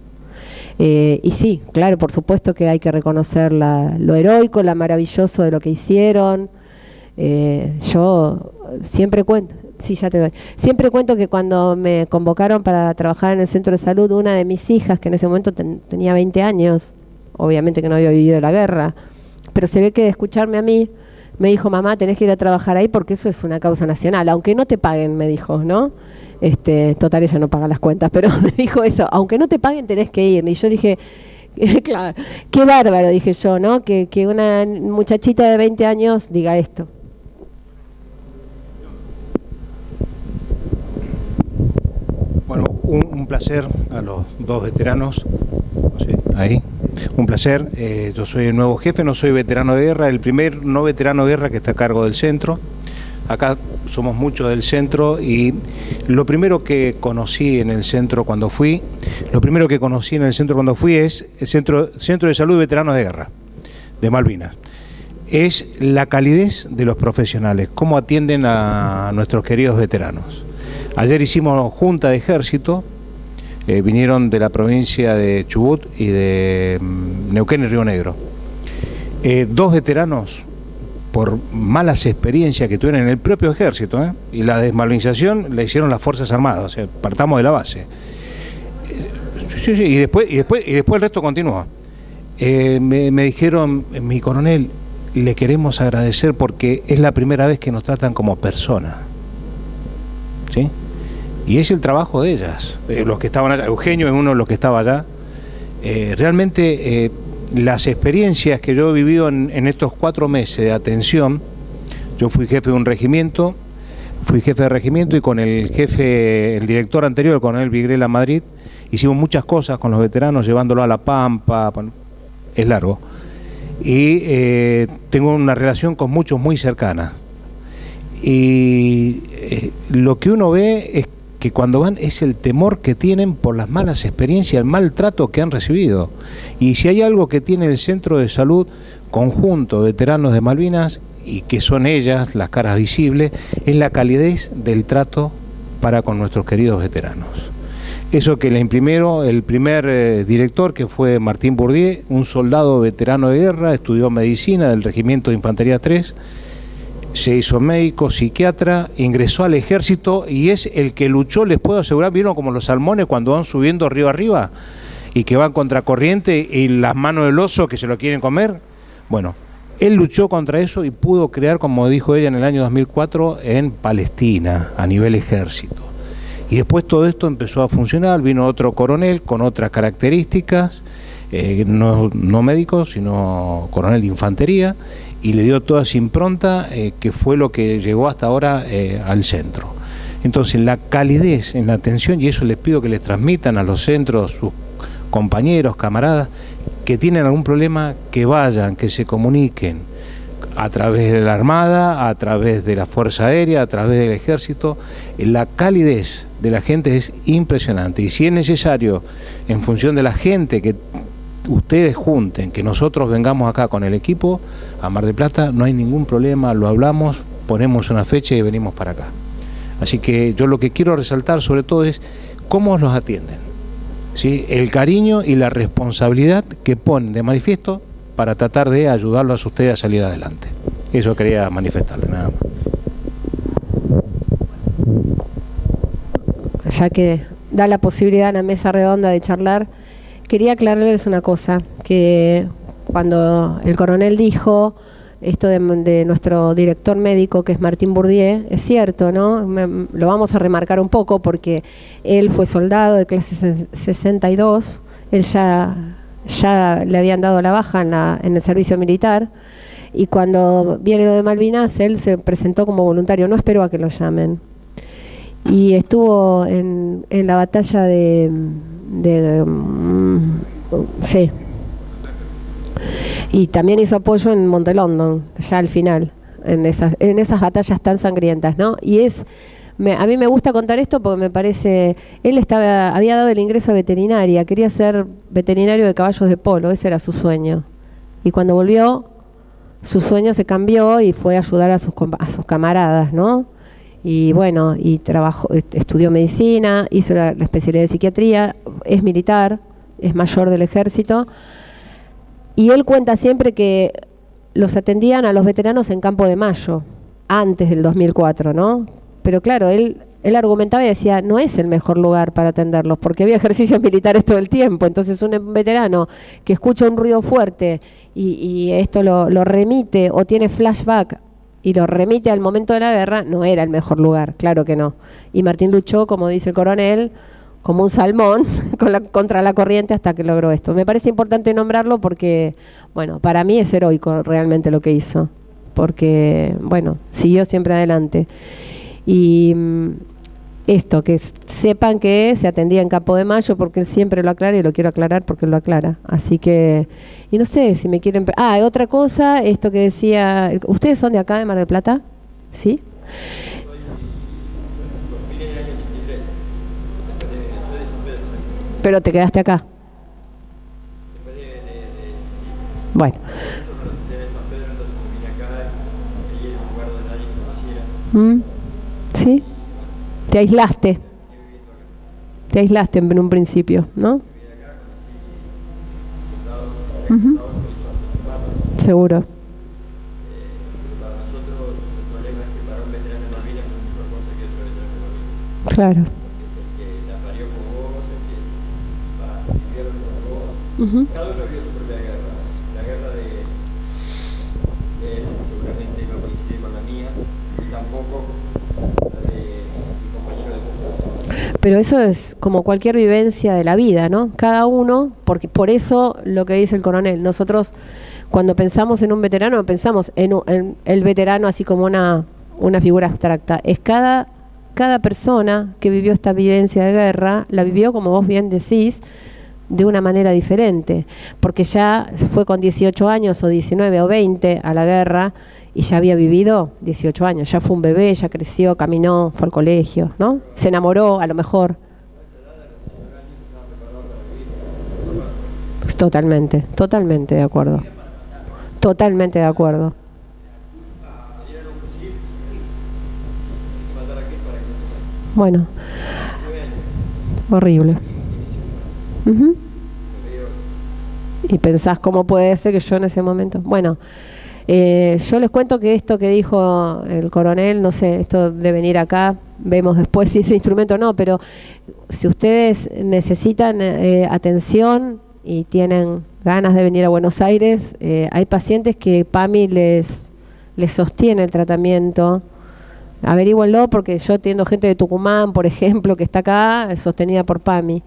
Y sí, claro, por supuesto que hay que reconocer lo heroico, lo maravilloso de lo que hicieron. Yo siempre cuento, siempre cuento que cuando me convocaron para trabajar en el centro de salud, una de mis hijas, que en ese momento tenía 20 años, obviamente que no había vivido la guerra, pero se ve que de escucharme a mí, me dijo, mamá, tenés que ir a trabajar ahí porque eso es una causa nacional, aunque no te paguen, me dijo, ¿no? Total, ella no paga las cuentas, pero me dijo eso, aunque no te paguen tenés que ir. Y yo dije, claro, qué bárbaro, dije yo, ¿no? Que una muchachita de 20 años diga esto. Bueno, un placer a los dos veteranos, sí, ahí. Un placer, yo soy el nuevo jefe, no soy veterano de guerra, el primer no veterano de guerra que está a cargo del centro. Acá somos muchos del centro y lo primero que conocí en el centro cuando fui, es el Centro de Salud de Veteranos de Guerra, de Malvinas. Es la calidez de los profesionales, cómo atienden a nuestros queridos veteranos. Ayer hicimos junta de ejército. Vinieron de la provincia de Chubut y de Neuquén y Río Negro. Dos veteranos, por malas experiencias que tuvieron en el propio ejército, y la desmalvinización la hicieron las Fuerzas Armadas, o sea, partamos de la base. Sí, y después el resto continúa. Me dijeron, mi coronel, le queremos agradecer porque es la primera vez que nos tratan como personas. ¿Sí? Y es el trabajo de ellas, los que estaban allá. Eugenio es uno de los que estaba allá. Realmente las experiencias que yo he vivido en estos 4 meses de atención, yo fui jefe de un regimiento, y con el director anterior, el coronel Vigrela Madrid, hicimos muchas cosas con los veteranos, llevándolo a La Pampa, bueno, es largo. Y tengo una relación con muchos muy cercana. Y lo que uno ve es que cuando van es el temor que tienen por las malas experiencias, el maltrato que han recibido. Y si hay algo que tiene el Centro de Salud Conjunto Veteranos de Malvinas, y que son ellas las caras visibles, es la calidez del trato para con nuestros queridos veteranos. Eso que le imprimieron el primer director, que fue Martín Bourdieu, un soldado veterano de guerra, estudió medicina del Regimiento de Infantería 3, se hizo médico, psiquiatra, ingresó al ejército y es el que luchó, les puedo asegurar, vieron como los salmones cuando van subiendo río arriba y que van contracorriente y las manos del oso que se lo quieren comer. Bueno, él luchó contra eso y pudo crear, como dijo ella en el año 2004, en Palestina, a nivel ejército. Y después todo esto empezó a funcionar, vino otro coronel con otras características, no médico, sino coronel de infantería, y le dio toda esa impronta que fue lo que llegó hasta ahora al centro. Entonces la calidez en la atención, y eso les pido que les transmitan a los centros, sus compañeros, camaradas, que tienen algún problema, que vayan, que se comuniquen a través de la Armada, a través de la Fuerza Aérea, a través del Ejército. La calidez de la gente es impresionante, y si es necesario, en función de la gente que ustedes junten, que nosotros vengamos acá con el equipo a Mar del Plata, no hay ningún problema, lo hablamos, ponemos una fecha y venimos para acá. Así que yo lo que quiero resaltar sobre todo es cómo los atienden, ¿sí? El cariño y la responsabilidad que ponen de manifiesto para tratar de ayudarlos a ustedes a salir adelante. Eso quería manifestarle, nada más. Ya que da la posibilidad en la mesa redonda de charlar, quería aclararles una cosa, que cuando el coronel dijo esto de nuestro director médico, que es Martín Bourdieu, es cierto, ¿no? Lo vamos a remarcar un poco porque él fue soldado de clase 62, él ya le habían dado la baja en el servicio militar, y cuando viene lo de Malvinas, él se presentó como voluntario, no esperó a que lo llamen. Y estuvo en la batalla sí. Y también hizo apoyo en Monte London, ya al final, en esas batallas tan sangrientas, ¿no? Y a mí me gusta contar esto porque me parece, él había dado el ingreso a veterinaria, quería ser veterinario de caballos de polo, ese era su sueño. Y cuando volvió, su sueño se cambió y fue ayudar a sus camaradas, ¿no? Y bueno, y estudió medicina, hizo la especialidad de psiquiatría, es militar, es mayor del ejército, y él cuenta siempre que los atendían a los veteranos en Campo de Mayo, antes del 2004, ¿no? Pero claro, él argumentaba y decía, no es el mejor lugar para atenderlos, porque había ejercicios militares todo el tiempo. Entonces un veterano que escucha un ruido fuerte y esto lo remite o tiene flashback y lo remite al momento de la guerra, no era el mejor lugar, claro que no. Y Martín luchó, como dice el coronel, como un salmón contra la corriente hasta que logró esto. Me parece importante nombrarlo porque, bueno, para mí es heroico realmente lo que hizo, porque, bueno, siguió siempre adelante. Y esto, que sepan que se atendía en Campo de Mayo, porque él siempre lo aclara y lo quiero aclarar porque lo aclara. Así que, y no sé si me quieren... otra cosa, esto que decía... ¿Ustedes son de acá, de Mar del Plata? ¿Sí? Pero te quedaste acá. Bueno. ¿Sí? Te aislaste. Te aislaste en un principio, ¿no? Uh-huh. Seguro. Claro. Uh-huh. Cada uno vio su propia guerra. La guerra de él seguramente no coincide con la mía y tampoco la de mi compañero de curso. Pero eso es como cualquier vivencia de la vida, ¿no? Cada uno, porque por eso lo que dice el coronel, nosotros cuando pensamos en un veterano, pensamos en el veterano así como una figura abstracta. Es cada cada persona que vivió esta vivencia de guerra la vivió, como vos bien decís, de una manera diferente, porque ya fue con 18 años o 19 o 20 a la guerra y ya había vivido 18 años, ya fue un bebé, ya creció, caminó, fue al colegio, ¿no? Se enamoró a lo mejor. Totalmente, totalmente de acuerdo. Totalmente de acuerdo. Bueno, horrible. Uh-huh. Y pensás cómo puede ser que yo en ese momento. Bueno, yo les cuento que esto que dijo el coronel, no sé, esto de venir acá, vemos después si ese instrumento o no, pero si ustedes necesitan atención y tienen ganas de venir a Buenos Aires, hay pacientes que PAMI les sostiene el tratamiento. Averígüenlo, porque yo atiendo gente de Tucumán, por ejemplo, que está acá, sostenida por PAMI.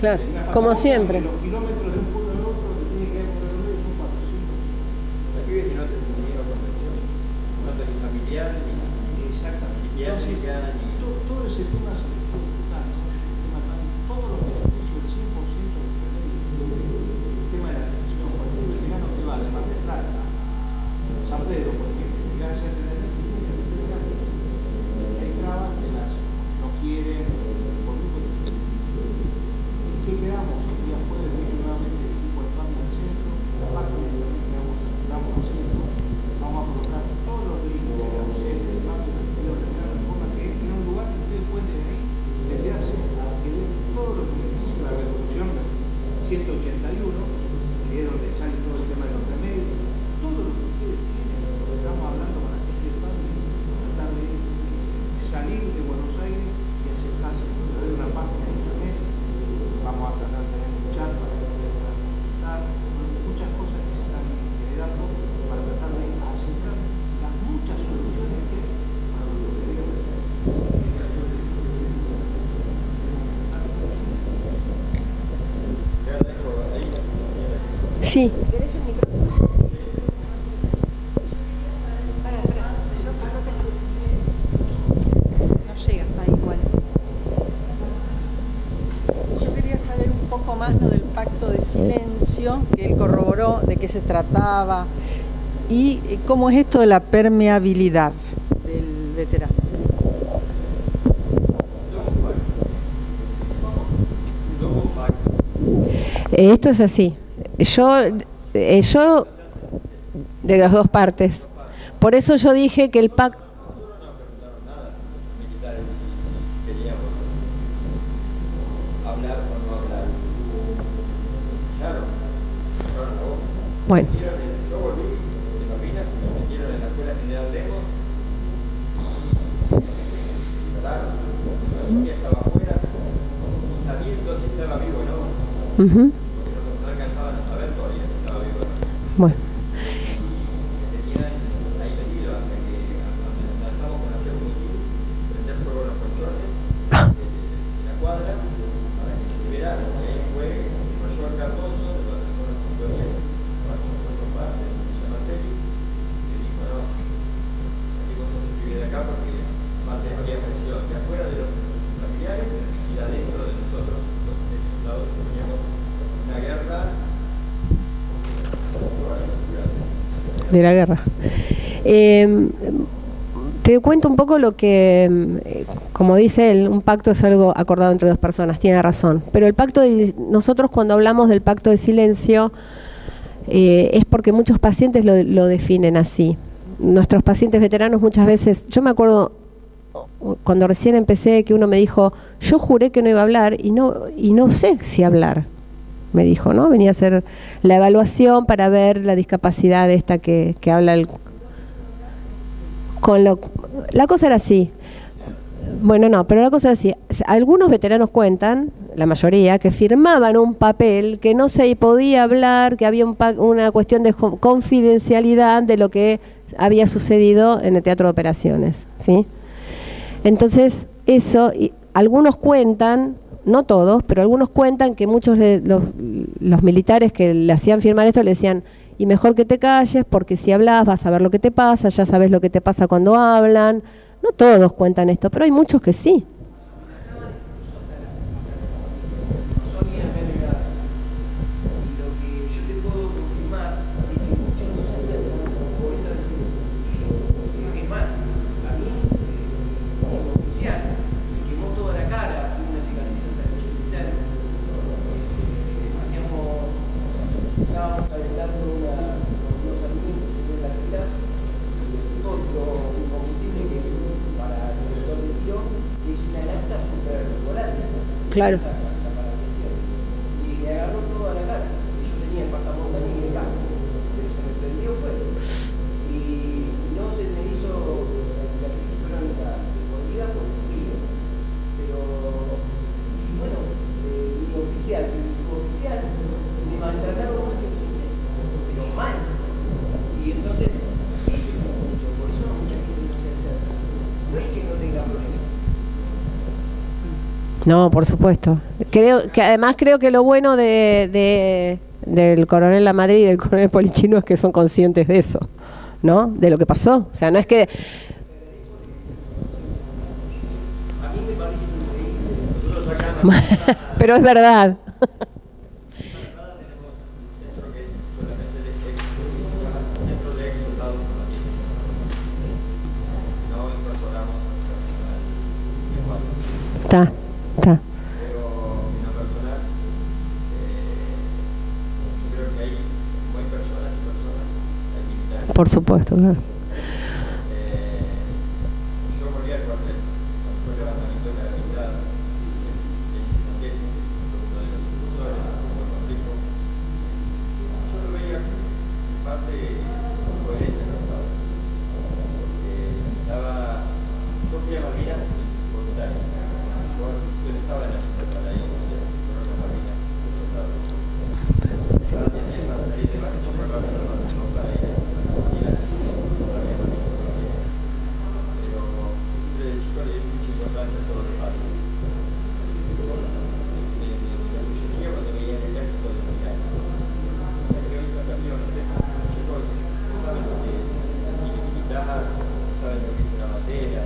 Claro, como siempre. Los kilómetros de un pueblo al otro que tiene que ver con el medio son 400. Aquí ves si no te tuvieron contención, no tenés familiar, ni psiquiátrica, ni... Todo ese tema se le puede explicar, todos los beneficios, el 100% del remedio, el tema de la atención, cuando un veterano que va de Mar del Plata a San Pedro, por ejemplo, y hace a tener este, tiene que atender gratis. Y hay trabas que las no quieren, por mucho que ¿qué quedamos? El día jueves viene nuevamente el equipo de PAMI al centro, la parte de también quedamos al centro, vamos a colocar todos los links de la UCL, de PAMI, de la forma que es en un lugar que ustedes pueden de ahí desviarse a adquirir todos los beneficios de la resolución 181, que es donde sale todo el tema de los remedios, todo lo que ustedes tienen, lo que estamos hablando con la gente de PAMI, tratar de salir de Buenos Aires y acercarse a través de una página de internet. Vamos a tratar de tener un chat para que ustedes puedan consultar, muchas cosas que se están generando para tratar de acercar las muchas soluciones que hay para los que queremos. Sí. No llega hasta ahí igual. Yo quería saber un poco más lo del pacto de silencio, que él corroboró, de qué se trataba, y cómo es esto de la permeabilidad del veterano. Esto es así. Yo de las dos partes. Por eso yo dije que el pacto... Bueno. Yo volví de Malvinas y me metieron en la Escuela General Lemos y cerraron. Ya estaba afuera y sabiendo si estaba vivo o no. Uh-huh. Porque no alcanzaban a saber todavía si estaba vivo o no. Bueno. Tenían ahí metido hasta que lanzamos con hacer un mitin, prender fuego a los colchones de la cuadra para que se liberaran. Y ahí fue el mayor Cardoso de los funcionarios. Acá porque aparte había presión de afuera de los familiares y de adentro de nosotros, los soldados que teníamos una guerra de la guerra. Te cuento un poco lo que, como dice él, un pacto es algo acordado entre dos personas, tiene razón. Pero el pacto nosotros cuando hablamos del pacto de silencio es porque muchos pacientes lo definen así. Nuestros pacientes veteranos muchas veces, yo me acuerdo cuando recién empecé que uno me dijo, yo juré que no iba a hablar y no sé si hablar, me dijo, ¿no? Venía a hacer la evaluación para ver la discapacidad esta que habla la cosa era así. Bueno, no, pero la cosa es así. Algunos veteranos cuentan, la mayoría, que firmaban un papel que no se podía hablar, que había una cuestión de confidencialidad de lo que había sucedido en el teatro de operaciones, ¿sí? Entonces, eso, algunos cuentan, no todos, pero algunos cuentan que muchos de los militares que le hacían firmar esto le decían, y mejor que te calles, porque si hablas vas a ver lo que te pasa, ya sabes lo que te pasa cuando hablan. No todos cuentan esto, pero hay muchos que sí. Claro. Y me agarró toda la cara. Y yo tenía el pasamonte ahí en el campo, pero se me prendió fuego. Y no se me hizo la cicatriz crónica escondida por el frío. Pero, y bueno, mi oficial y mi suboficial me maltrataron más que los ingleses, pero mal. Y entonces, ese es el punto. Por eso mucha gente no se hace. No es que no tenga problemas. No, por supuesto. Además creo que lo bueno del coronel Lamadrid y del coronel Polichino es que son conscientes de eso, ¿no? De lo que pasó. O sea, no es que... A mí me parece increíble. Nosotros acá Pero es verdad. Centro de ex soldados no incorporamos personal. Está. Pero en lo personal, yo creo que hay personas y personas, hay militares. Por supuesto, claro. Yo volví al cuartel, cuando fue el levantamiento de la mitad en San Diego, uno de los impulsores del conflicto. Yo lo veía en parte coherente, ¿no? Porque yo fui a Malvinas voluntario. Yo estaba en la lista para ir a la Malvinas, los soldados. Ahora tenía para salir de la noche para ir a la Malvinas. Pero siempre de chico le di mucha importancia a todo lo que pasa. Me enorgullecía cuando veía el ejército de militares. O sea, creo que esa también los chicos saben lo que es militar, saben lo que es una bandera,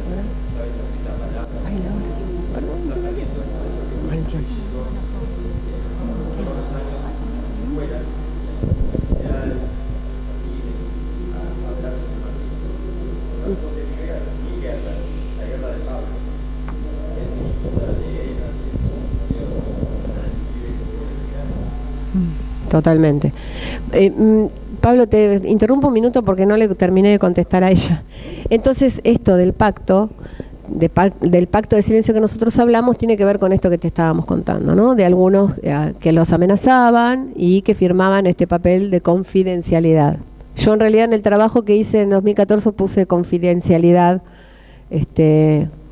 saben lo que es la palabra. Totalmente. Pablo, te interrumpo un minuto porque no le terminé de contestar a ella. Entonces, esto del pacto, del pacto de silencio que nosotros hablamos, tiene que ver con esto que te estábamos contando, ¿no? De algunos que los amenazaban y que firmaban este papel de confidencialidad. Yo en realidad en el trabajo que hice en 2014 puse confidencialidad,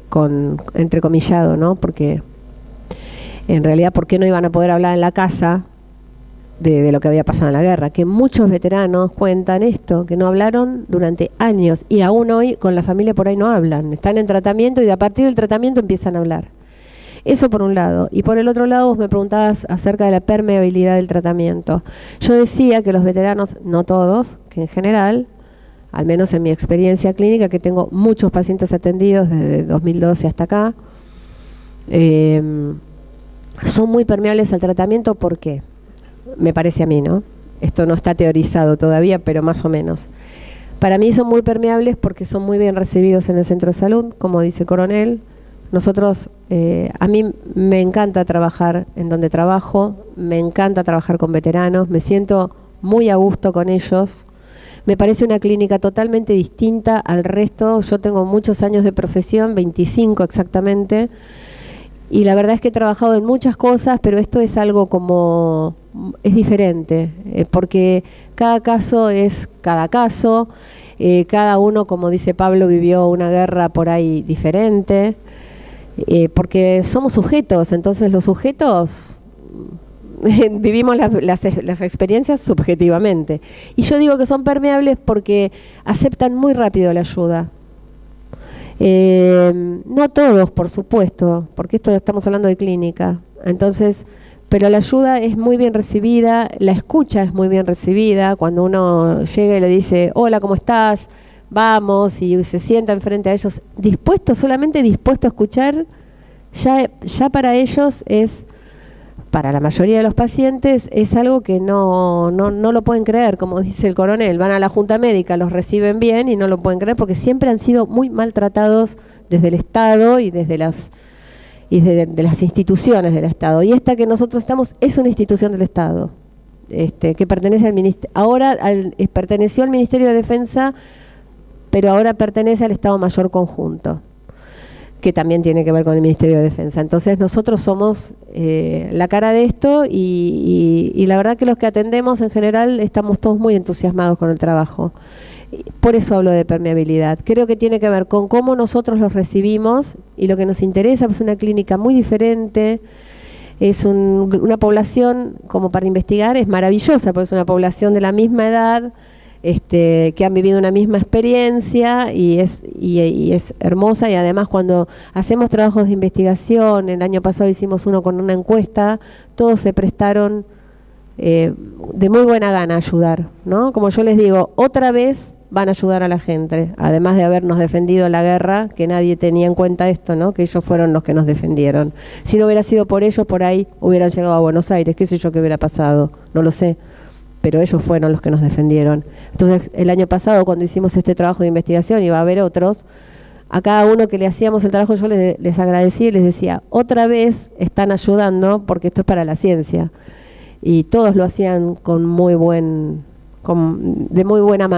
con entrecomillado, ¿no? Porque en realidad, ¿por qué no iban a poder hablar en la casa de lo que había pasado en la guerra? Que muchos veteranos cuentan esto, que no hablaron durante años y aún hoy con la familia por ahí no hablan, están en tratamiento y a partir del tratamiento empiezan a hablar. Eso por un lado. Y por el otro lado vos me preguntabas acerca de la permeabilidad del tratamiento. Yo decía que los veteranos, no todos, que en general, al menos en mi experiencia clínica, que tengo muchos pacientes atendidos desde 2012 hasta acá, son muy permeables al tratamiento. ¿Por qué? Me parece a mí, ¿no? Esto no está teorizado todavía, pero más o menos. Para mí son muy permeables porque son muy bien recibidos en el centro de salud, como dice Coronel. Nosotros, a mí me encanta trabajar en donde trabajo, me encanta trabajar con veteranos, me siento muy a gusto con ellos. Me parece una clínica totalmente distinta al resto. Yo tengo muchos años de profesión, 25 exactamente, y la verdad es que he trabajado en muchas cosas, pero esto es algo como, es diferente, porque cada caso es cada caso, cada uno, como dice Pablo, vivió una guerra por ahí diferente. porque somos sujetos, entonces los sujetos vivimos las experiencias subjetivamente. Y yo digo que son permeables porque aceptan muy rápido la ayuda. No todos, por supuesto, porque esto estamos hablando de clínica. Entonces, pero la ayuda es muy bien recibida, la escucha es muy bien recibida. Cuando uno llega y le dice, hola, ¿cómo estás? Vamos, y se sienta enfrente a ellos, solamente dispuesto a escuchar, ya para ellos es, para la mayoría de los pacientes, es algo que no lo pueden creer, como dice el coronel. Van a la junta médica, los reciben bien y no lo pueden creer porque siempre han sido muy maltratados desde el Estado y desde las instituciones del Estado. Y esta que nosotros estamos es una institución del Estado, que pertenece al ministerio. Ahora perteneció al Ministerio de Defensa, pero ahora pertenece al Estado Mayor Conjunto, que también tiene que ver con el Ministerio de Defensa. Entonces nosotros somos la cara de esto y la verdad que los que atendemos en general estamos todos muy entusiasmados con el trabajo. Por eso hablo de permeabilidad. Creo que tiene que ver con cómo nosotros los recibimos y lo que nos interesa es una clínica muy diferente. Es una población, como para investigar, es maravillosa, porque es una población de la misma edad, que han vivido una misma experiencia y es hermosa. Y además cuando hacemos trabajos de investigación, el año pasado hicimos uno con una encuesta, todos se prestaron de muy buena gana a ayudar, ¿no? Como yo les digo, otra vez van a ayudar a la gente, además de habernos defendido en la guerra, que nadie tenía en cuenta esto, ¿no? Que ellos fueron los que nos defendieron. Si no hubiera sido por ellos, por ahí hubieran llegado a Buenos Aires, qué sé yo qué hubiera pasado, no lo sé, pero ellos fueron los que nos defendieron. Entonces, el año pasado, cuando hicimos este trabajo de investigación, iba a haber otros, a cada uno que le hacíamos el trabajo yo les agradecía y les decía, otra vez están ayudando porque esto es para la ciencia. Y todos lo hacían con de muy buena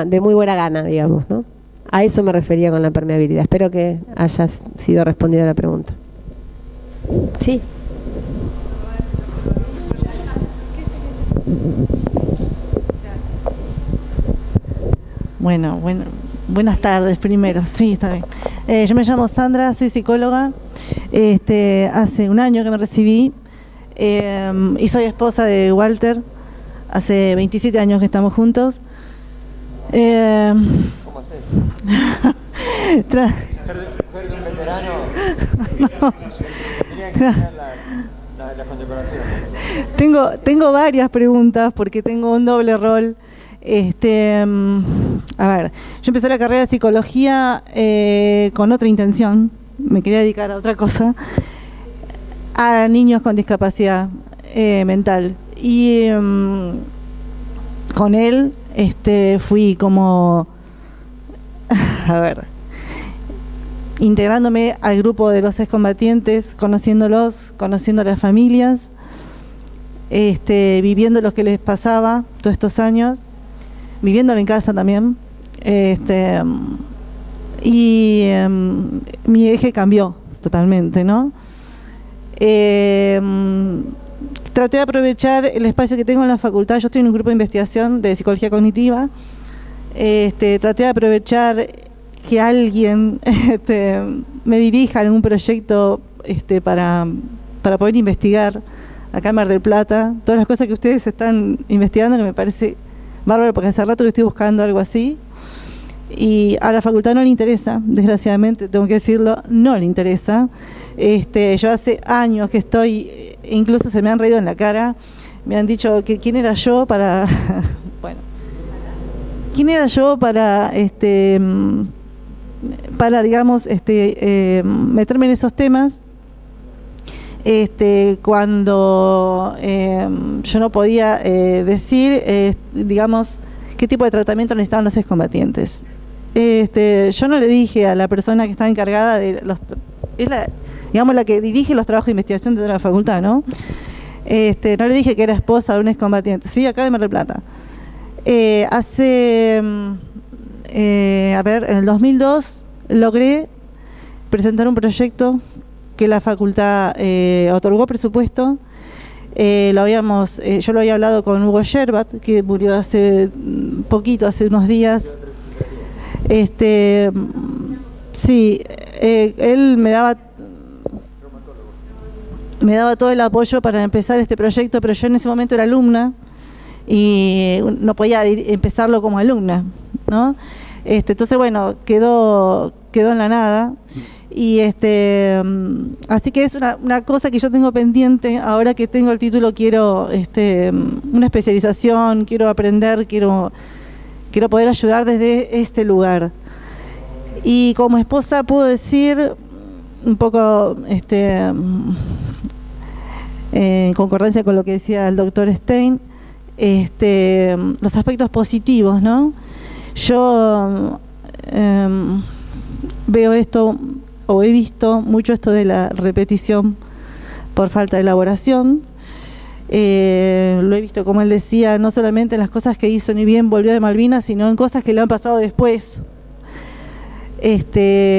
gana, digamos, ¿no? A eso me refería con la permeabilidad. Espero que haya sido respondida la pregunta. Sí. Bueno, buenas tardes primero, sí, está bien. Yo me llamo Sandra, soy psicóloga. Hace un año que me recibí y soy esposa de Walter. Hace 27 años que estamos juntos. ¿Cómo haces? ¿Mujer de un veterano? No. Tenían que tener la condecoración. Tengo varias preguntas porque tengo un doble rol. A ver, yo empecé la carrera de psicología con otra intención. Me quería dedicar a otra cosa. A niños con discapacidad mental. Y con él fui como, a ver, integrándome al grupo de los excombatientes, conociéndolos, conociendo a las familias, viviendo lo que les pasaba todos estos años, viviéndolo en casa también, y mi eje cambió totalmente, ¿no? Traté de aprovechar el espacio que tengo en la facultad. Yo estoy en un grupo de investigación de psicología cognitiva. Traté de aprovechar que alguien me dirija en un proyecto para poder investigar acá en Mar del Plata todas las cosas que ustedes están investigando, que me parece bárbaro, porque hace rato que estoy buscando algo así. Y a la facultad no le interesa, desgraciadamente, tengo que decirlo, no le interesa. Yo hace años que estoy, incluso se me han reído en la cara, me han dicho que quién era yo para, bueno, quién era yo para digamos, meterme en esos temas, cuando yo no podía decir, digamos, qué tipo de tratamiento necesitaban los excombatientes. Yo no le dije a la persona que está encargada de digamos, la que dirige los trabajos de investigación de la facultad, ¿no? No le dije que era esposa de un excombatiente, sí, acá de Mar del Plata. En el 2002 logré presentar un proyecto que la facultad otorgó presupuesto. Yo lo había hablado con Hugo Sherbat, que murió hace poquito, hace unos días. Sí, él me daba me daba todo el apoyo para empezar este proyecto, pero yo en ese momento era alumna y no podía empezarlo como alumna, ¿no? Entonces, bueno, quedó en la nada. Y así que es una cosa que yo tengo pendiente. Ahora que tengo el título, quiero una especialización, quiero aprender, quiero poder ayudar desde este lugar. Y como esposa puedo decir un poco en concordancia con lo que decía el doctor Stein, los aspectos positivos, ¿no? Yo veo esto, o he visto mucho esto de la repetición por falta de elaboración. Lo he visto, como él decía, no solamente en las cosas que hizo ni bien volvió de Malvinas, sino en cosas que le han pasado después.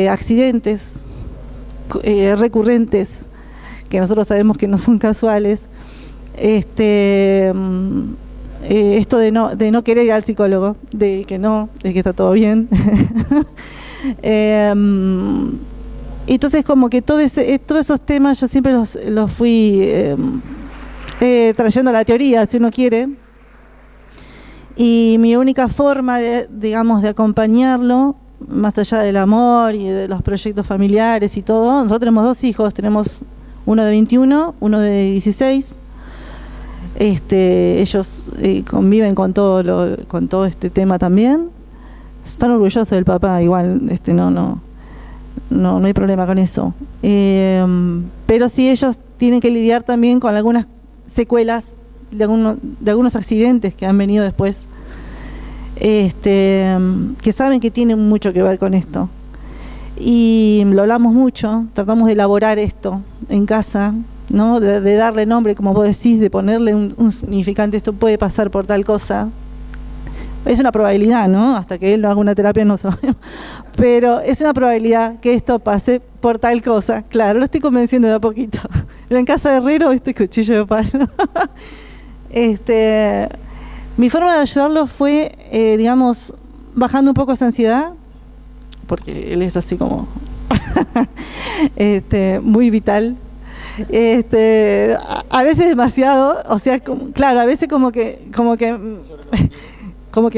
Accidentes recurrentes, que nosotros sabemos que no son casuales. Esto de no querer ir al psicólogo, de que está todo bien. Entonces, como que todos esos temas yo siempre los fui trayendo a la teoría, si uno quiere. Y mi única forma de acompañarlo, más allá del amor y de los proyectos familiares y todo, nosotros tenemos 2 hijos, tenemos uno de 21, uno de 16. Ellos conviven con todo este tema también. Están orgullosos del papá, igual, no hay problema con eso. Pero sí, ellos tienen que lidiar también con algunas secuelas de algunos accidentes que han venido después, que saben que tienen mucho que ver con esto. Y lo hablamos mucho, tratamos de elaborar esto en casa, ¿no? De darle nombre, como vos decís, de ponerle un significante. Esto puede pasar por tal cosa. Es una probabilidad, ¿no? Hasta que él no haga una terapia no sabemos. Pero es una probabilidad que esto pase por tal cosa. Claro, lo estoy convenciendo de a poquito. Pero en casa de herrero, cuchillo de palo. Mi forma de ayudarlo fue, bajando un poco esa ansiedad, porque él es así como muy vital. A veces demasiado, o sea, claro, a veces como que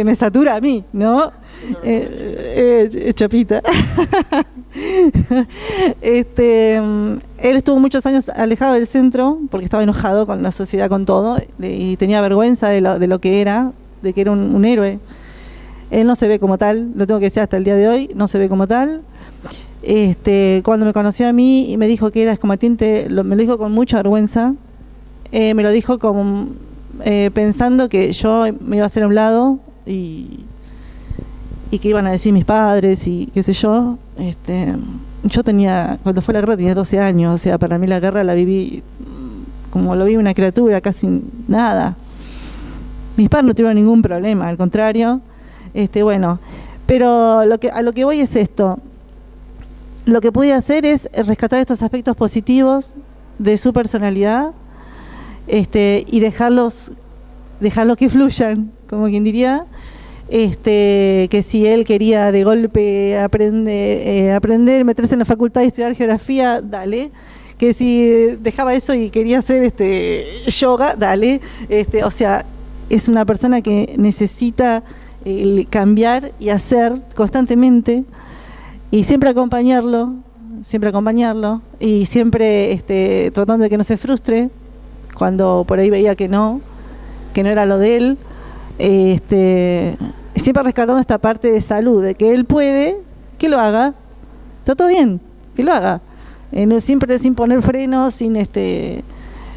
me satura a mí, ¿no? Chapita. Él estuvo muchos años alejado del centro porque estaba enojado con la sociedad, con todo, y tenía vergüenza de lo que era, de que era un héroe. Él no se ve como tal, lo tengo que decir hasta el día de hoy, no se ve como tal. Cuando me conoció a mí y me dijo que era excombatiente, me lo dijo con mucha vergüenza. Me lo dijo como pensando que yo me iba a hacer a un lado y que iban a decir mis padres y qué sé yo. Yo cuando fue la guerra tenía 12 años, o sea, para mí la guerra la viví como lo vive una criatura, casi nada. Mis padres no tuvieron ningún problema, al contrario. Pero a lo que voy es esto. Lo que pude hacer es rescatar estos aspectos positivos de su personalidad, y dejarlos que fluyan, como quien diría, que si él quería de golpe aprender, meterse en la facultad y estudiar geografía, dale. Que si dejaba eso y quería hacer yoga, dale. O sea, es una persona que necesita cambiar y hacer constantemente, y siempre acompañarlo y siempre tratando de que no se frustre cuando por ahí veía que no era lo de él, siempre rescatando esta parte de salud, de que él puede, que lo haga, está todo bien, que lo haga, siempre sin poner frenos, sin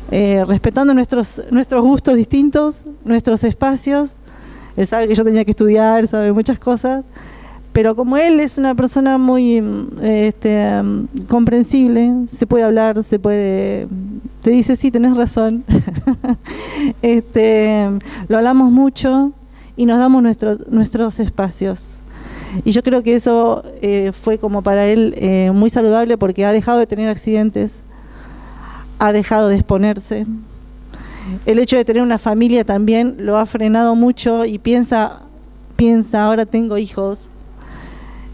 respetando nuestros gustos distintos, nuestros espacios. Él sabe que yo tenía que estudiar, sabe muchas cosas, pero como él es una persona muy comprensible, se puede hablar, te dice, sí, tenés razón. Lo hablamos mucho y nos damos nuestros espacios. Y yo creo que eso fue como para él muy saludable, porque ha dejado de tener accidentes, ha dejado de exponerse. El hecho de tener una familia también lo ha frenado mucho y piensa, ahora tengo hijos.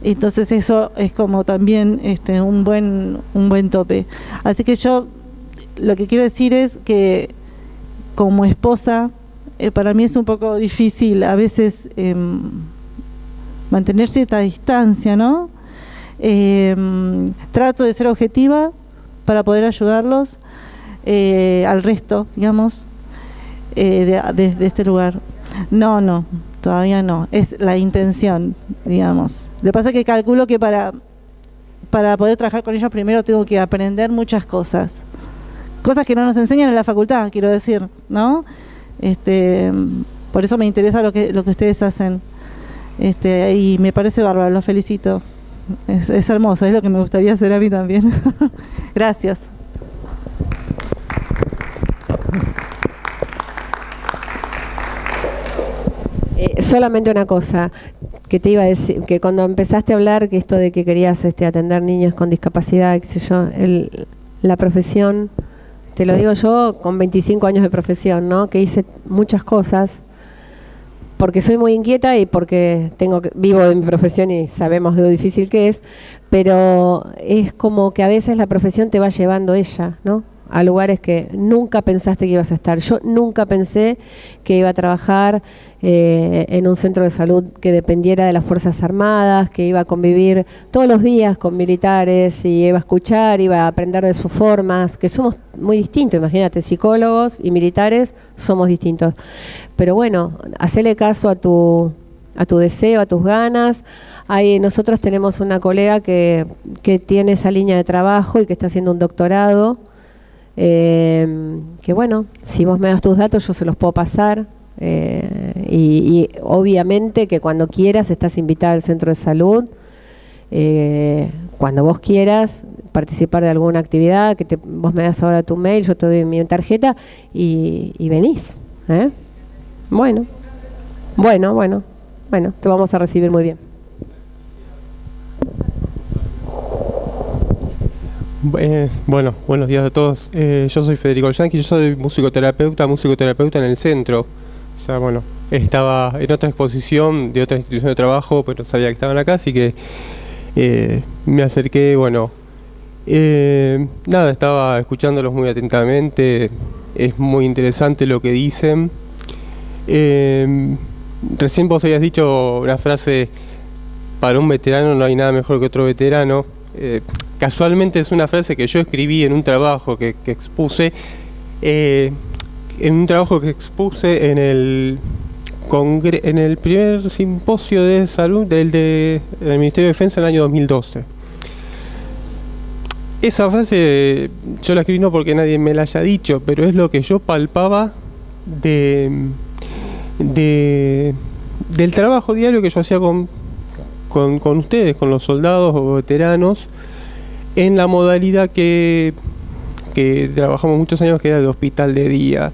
Entonces eso es como también un buen tope. Así que yo lo que quiero decir es que como esposa, para mí es un poco difícil a veces mantener cierta distancia, ¿no? Trato de ser objetiva para poder ayudarlos al resto, digamos, de este lugar. No, todavía no. Es la intención, digamos. Lo que pasa es que calculo que para poder trabajar con ellos primero tengo que aprender muchas cosas. Cosas que no nos enseñan en la facultad, quiero decir, ¿no? Por eso me interesa lo que ustedes hacen. Y me parece bárbaro, los felicito. Es hermoso, es lo que me gustaría hacer a mí también. Gracias. Solamente una cosa que te iba a decir, que cuando empezaste a hablar que esto de que querías atender niños con discapacidad, qué sé yo, la profesión, te lo digo yo con 25 años de profesión, ¿no? Que hice muchas cosas porque soy muy inquieta y porque vivo de mi profesión y sabemos de lo difícil que es, pero es como que a veces la profesión te va llevando ella, ¿no? A lugares que nunca pensaste que ibas a estar. Yo nunca pensé que iba a trabajar en un centro de salud que dependiera de las Fuerzas Armadas, que iba a convivir todos los días con militares y iba a escuchar, iba a aprender de sus formas, que somos muy distintos, imagínate, psicólogos y militares somos distintos. Pero bueno, hacele caso a tu deseo, a tus ganas. Nosotros tenemos una colega que tiene esa línea de trabajo y que está haciendo un doctorado. Que bueno, si vos me das tus datos yo se los puedo pasar, y obviamente que cuando quieras estás invitada al centro de salud, cuando vos quieras participar de alguna actividad, vos me das ahora tu mail, yo te doy mi tarjeta y venís, bueno, te vamos a recibir muy bien. Bueno, buenos días a todos. Yo soy Federico Yanqui, yo soy musicoterapeuta en el centro. O sea, bueno, estaba en otra exposición de otra institución de trabajo, pero sabía que estaban acá, así que me acerqué, nada, estaba escuchándolos muy atentamente. Es muy interesante lo que dicen. Recién vos habías dicho una frase: para un veterano no hay nada mejor que otro veterano. Casualmente es una frase que yo escribí en un trabajo que expuse, en el primer simposio de salud del Ministerio de Defensa en el año 2012. Esa frase yo la escribí no porque nadie me la haya dicho, pero es lo que yo palpaba del trabajo diario que yo hacía con ustedes, con los soldados o veteranos, en la modalidad que trabajamos muchos años, que era de hospital de día.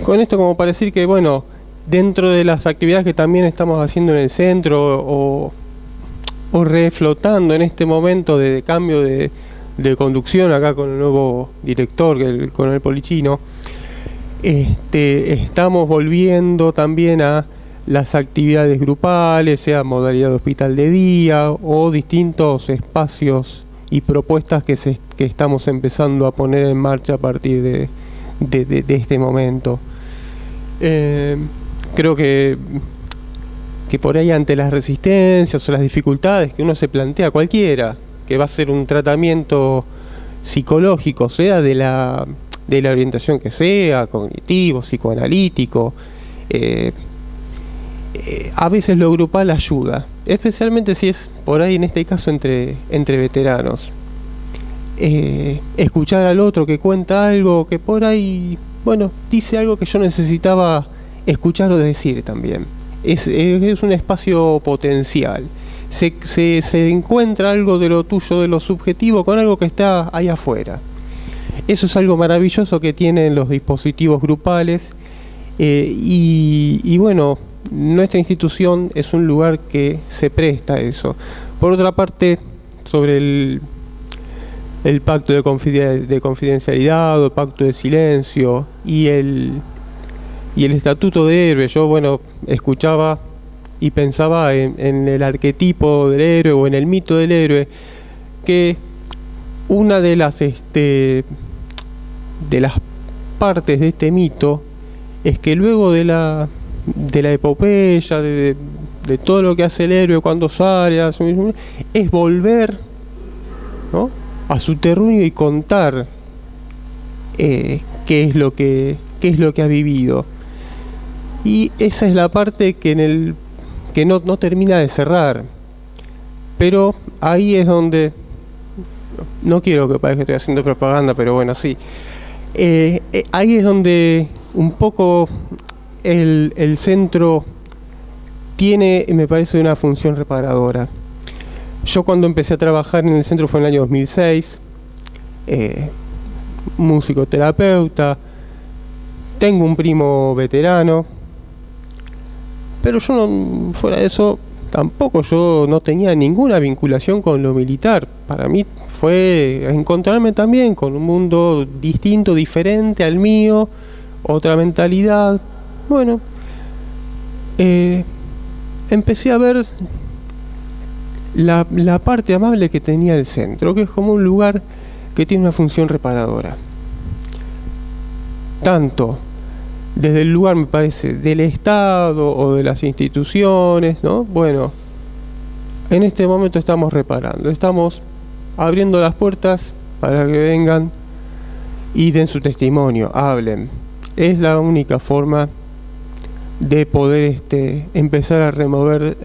Con esto como para decir que, bueno, dentro de las actividades que también estamos haciendo en el centro o reflotando en este momento de cambio de conducción acá con el nuevo director, el coronel Polichino, estamos volviendo también a las actividades grupales, sea modalidad de hospital de día o distintos espacios y propuestas que estamos empezando a poner en marcha a partir de este momento. Creo que por ahí, ante las resistencias o las dificultades que uno se plantea, cualquiera, que va a ser un tratamiento psicológico, sea de la orientación que sea, cognitivo, psicoanalítico, a veces lo grupal ayuda, especialmente si es por ahí, en este caso, entre veteranos. Escuchar al otro que cuenta algo que por ahí, bueno, dice algo que yo necesitaba escuchar o decir también. Es un espacio potencial. Se encuentra algo de lo tuyo, de lo subjetivo, con algo que está ahí afuera. Eso es algo maravilloso que tienen los dispositivos grupales, y bueno, nuestra institución es un lugar que se presta a eso. Por otra parte, sobre el pacto de confidencialidad o el pacto de silencio y el estatuto de héroe, yo, bueno, escuchaba y pensaba en el arquetipo del héroe o en el mito del héroe, que una de las partes de este mito es que luego de la epopeya, de todo lo que hace el héroe cuando sale, es volver, ¿no?, a su terruño y contar qué es lo que ha vivido. Y esa es la parte que no termina de cerrar. Pero ahí es donde, no quiero que parezca que estoy haciendo propaganda, pero bueno, sí. Ahí es donde un poco el centro tiene, me parece, una función reparadora. Yo cuando empecé a trabajar en el centro fue en el año 2006, musicoterapeuta, tengo un primo veterano, pero yo no, fuera de eso, tampoco yo no tenía ninguna vinculación con lo militar. Para mí fue encontrarme también con un mundo distinto, diferente al mío, otra mentalidad. Bueno, empecé a ver la parte amable que tenía el centro, que es como un lugar que tiene una función reparadora. Tanto desde el lugar, me parece, del Estado o de las instituciones, ¿no? Bueno, en este momento estamos reparando, estamos abriendo las puertas para que vengan y den su testimonio, hablen. Es la única forma de poder empezar a remover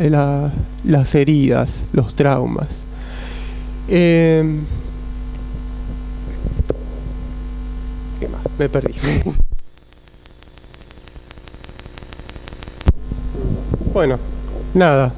las heridas, los traumas. ¿Qué más? Me perdí. Bueno, nada.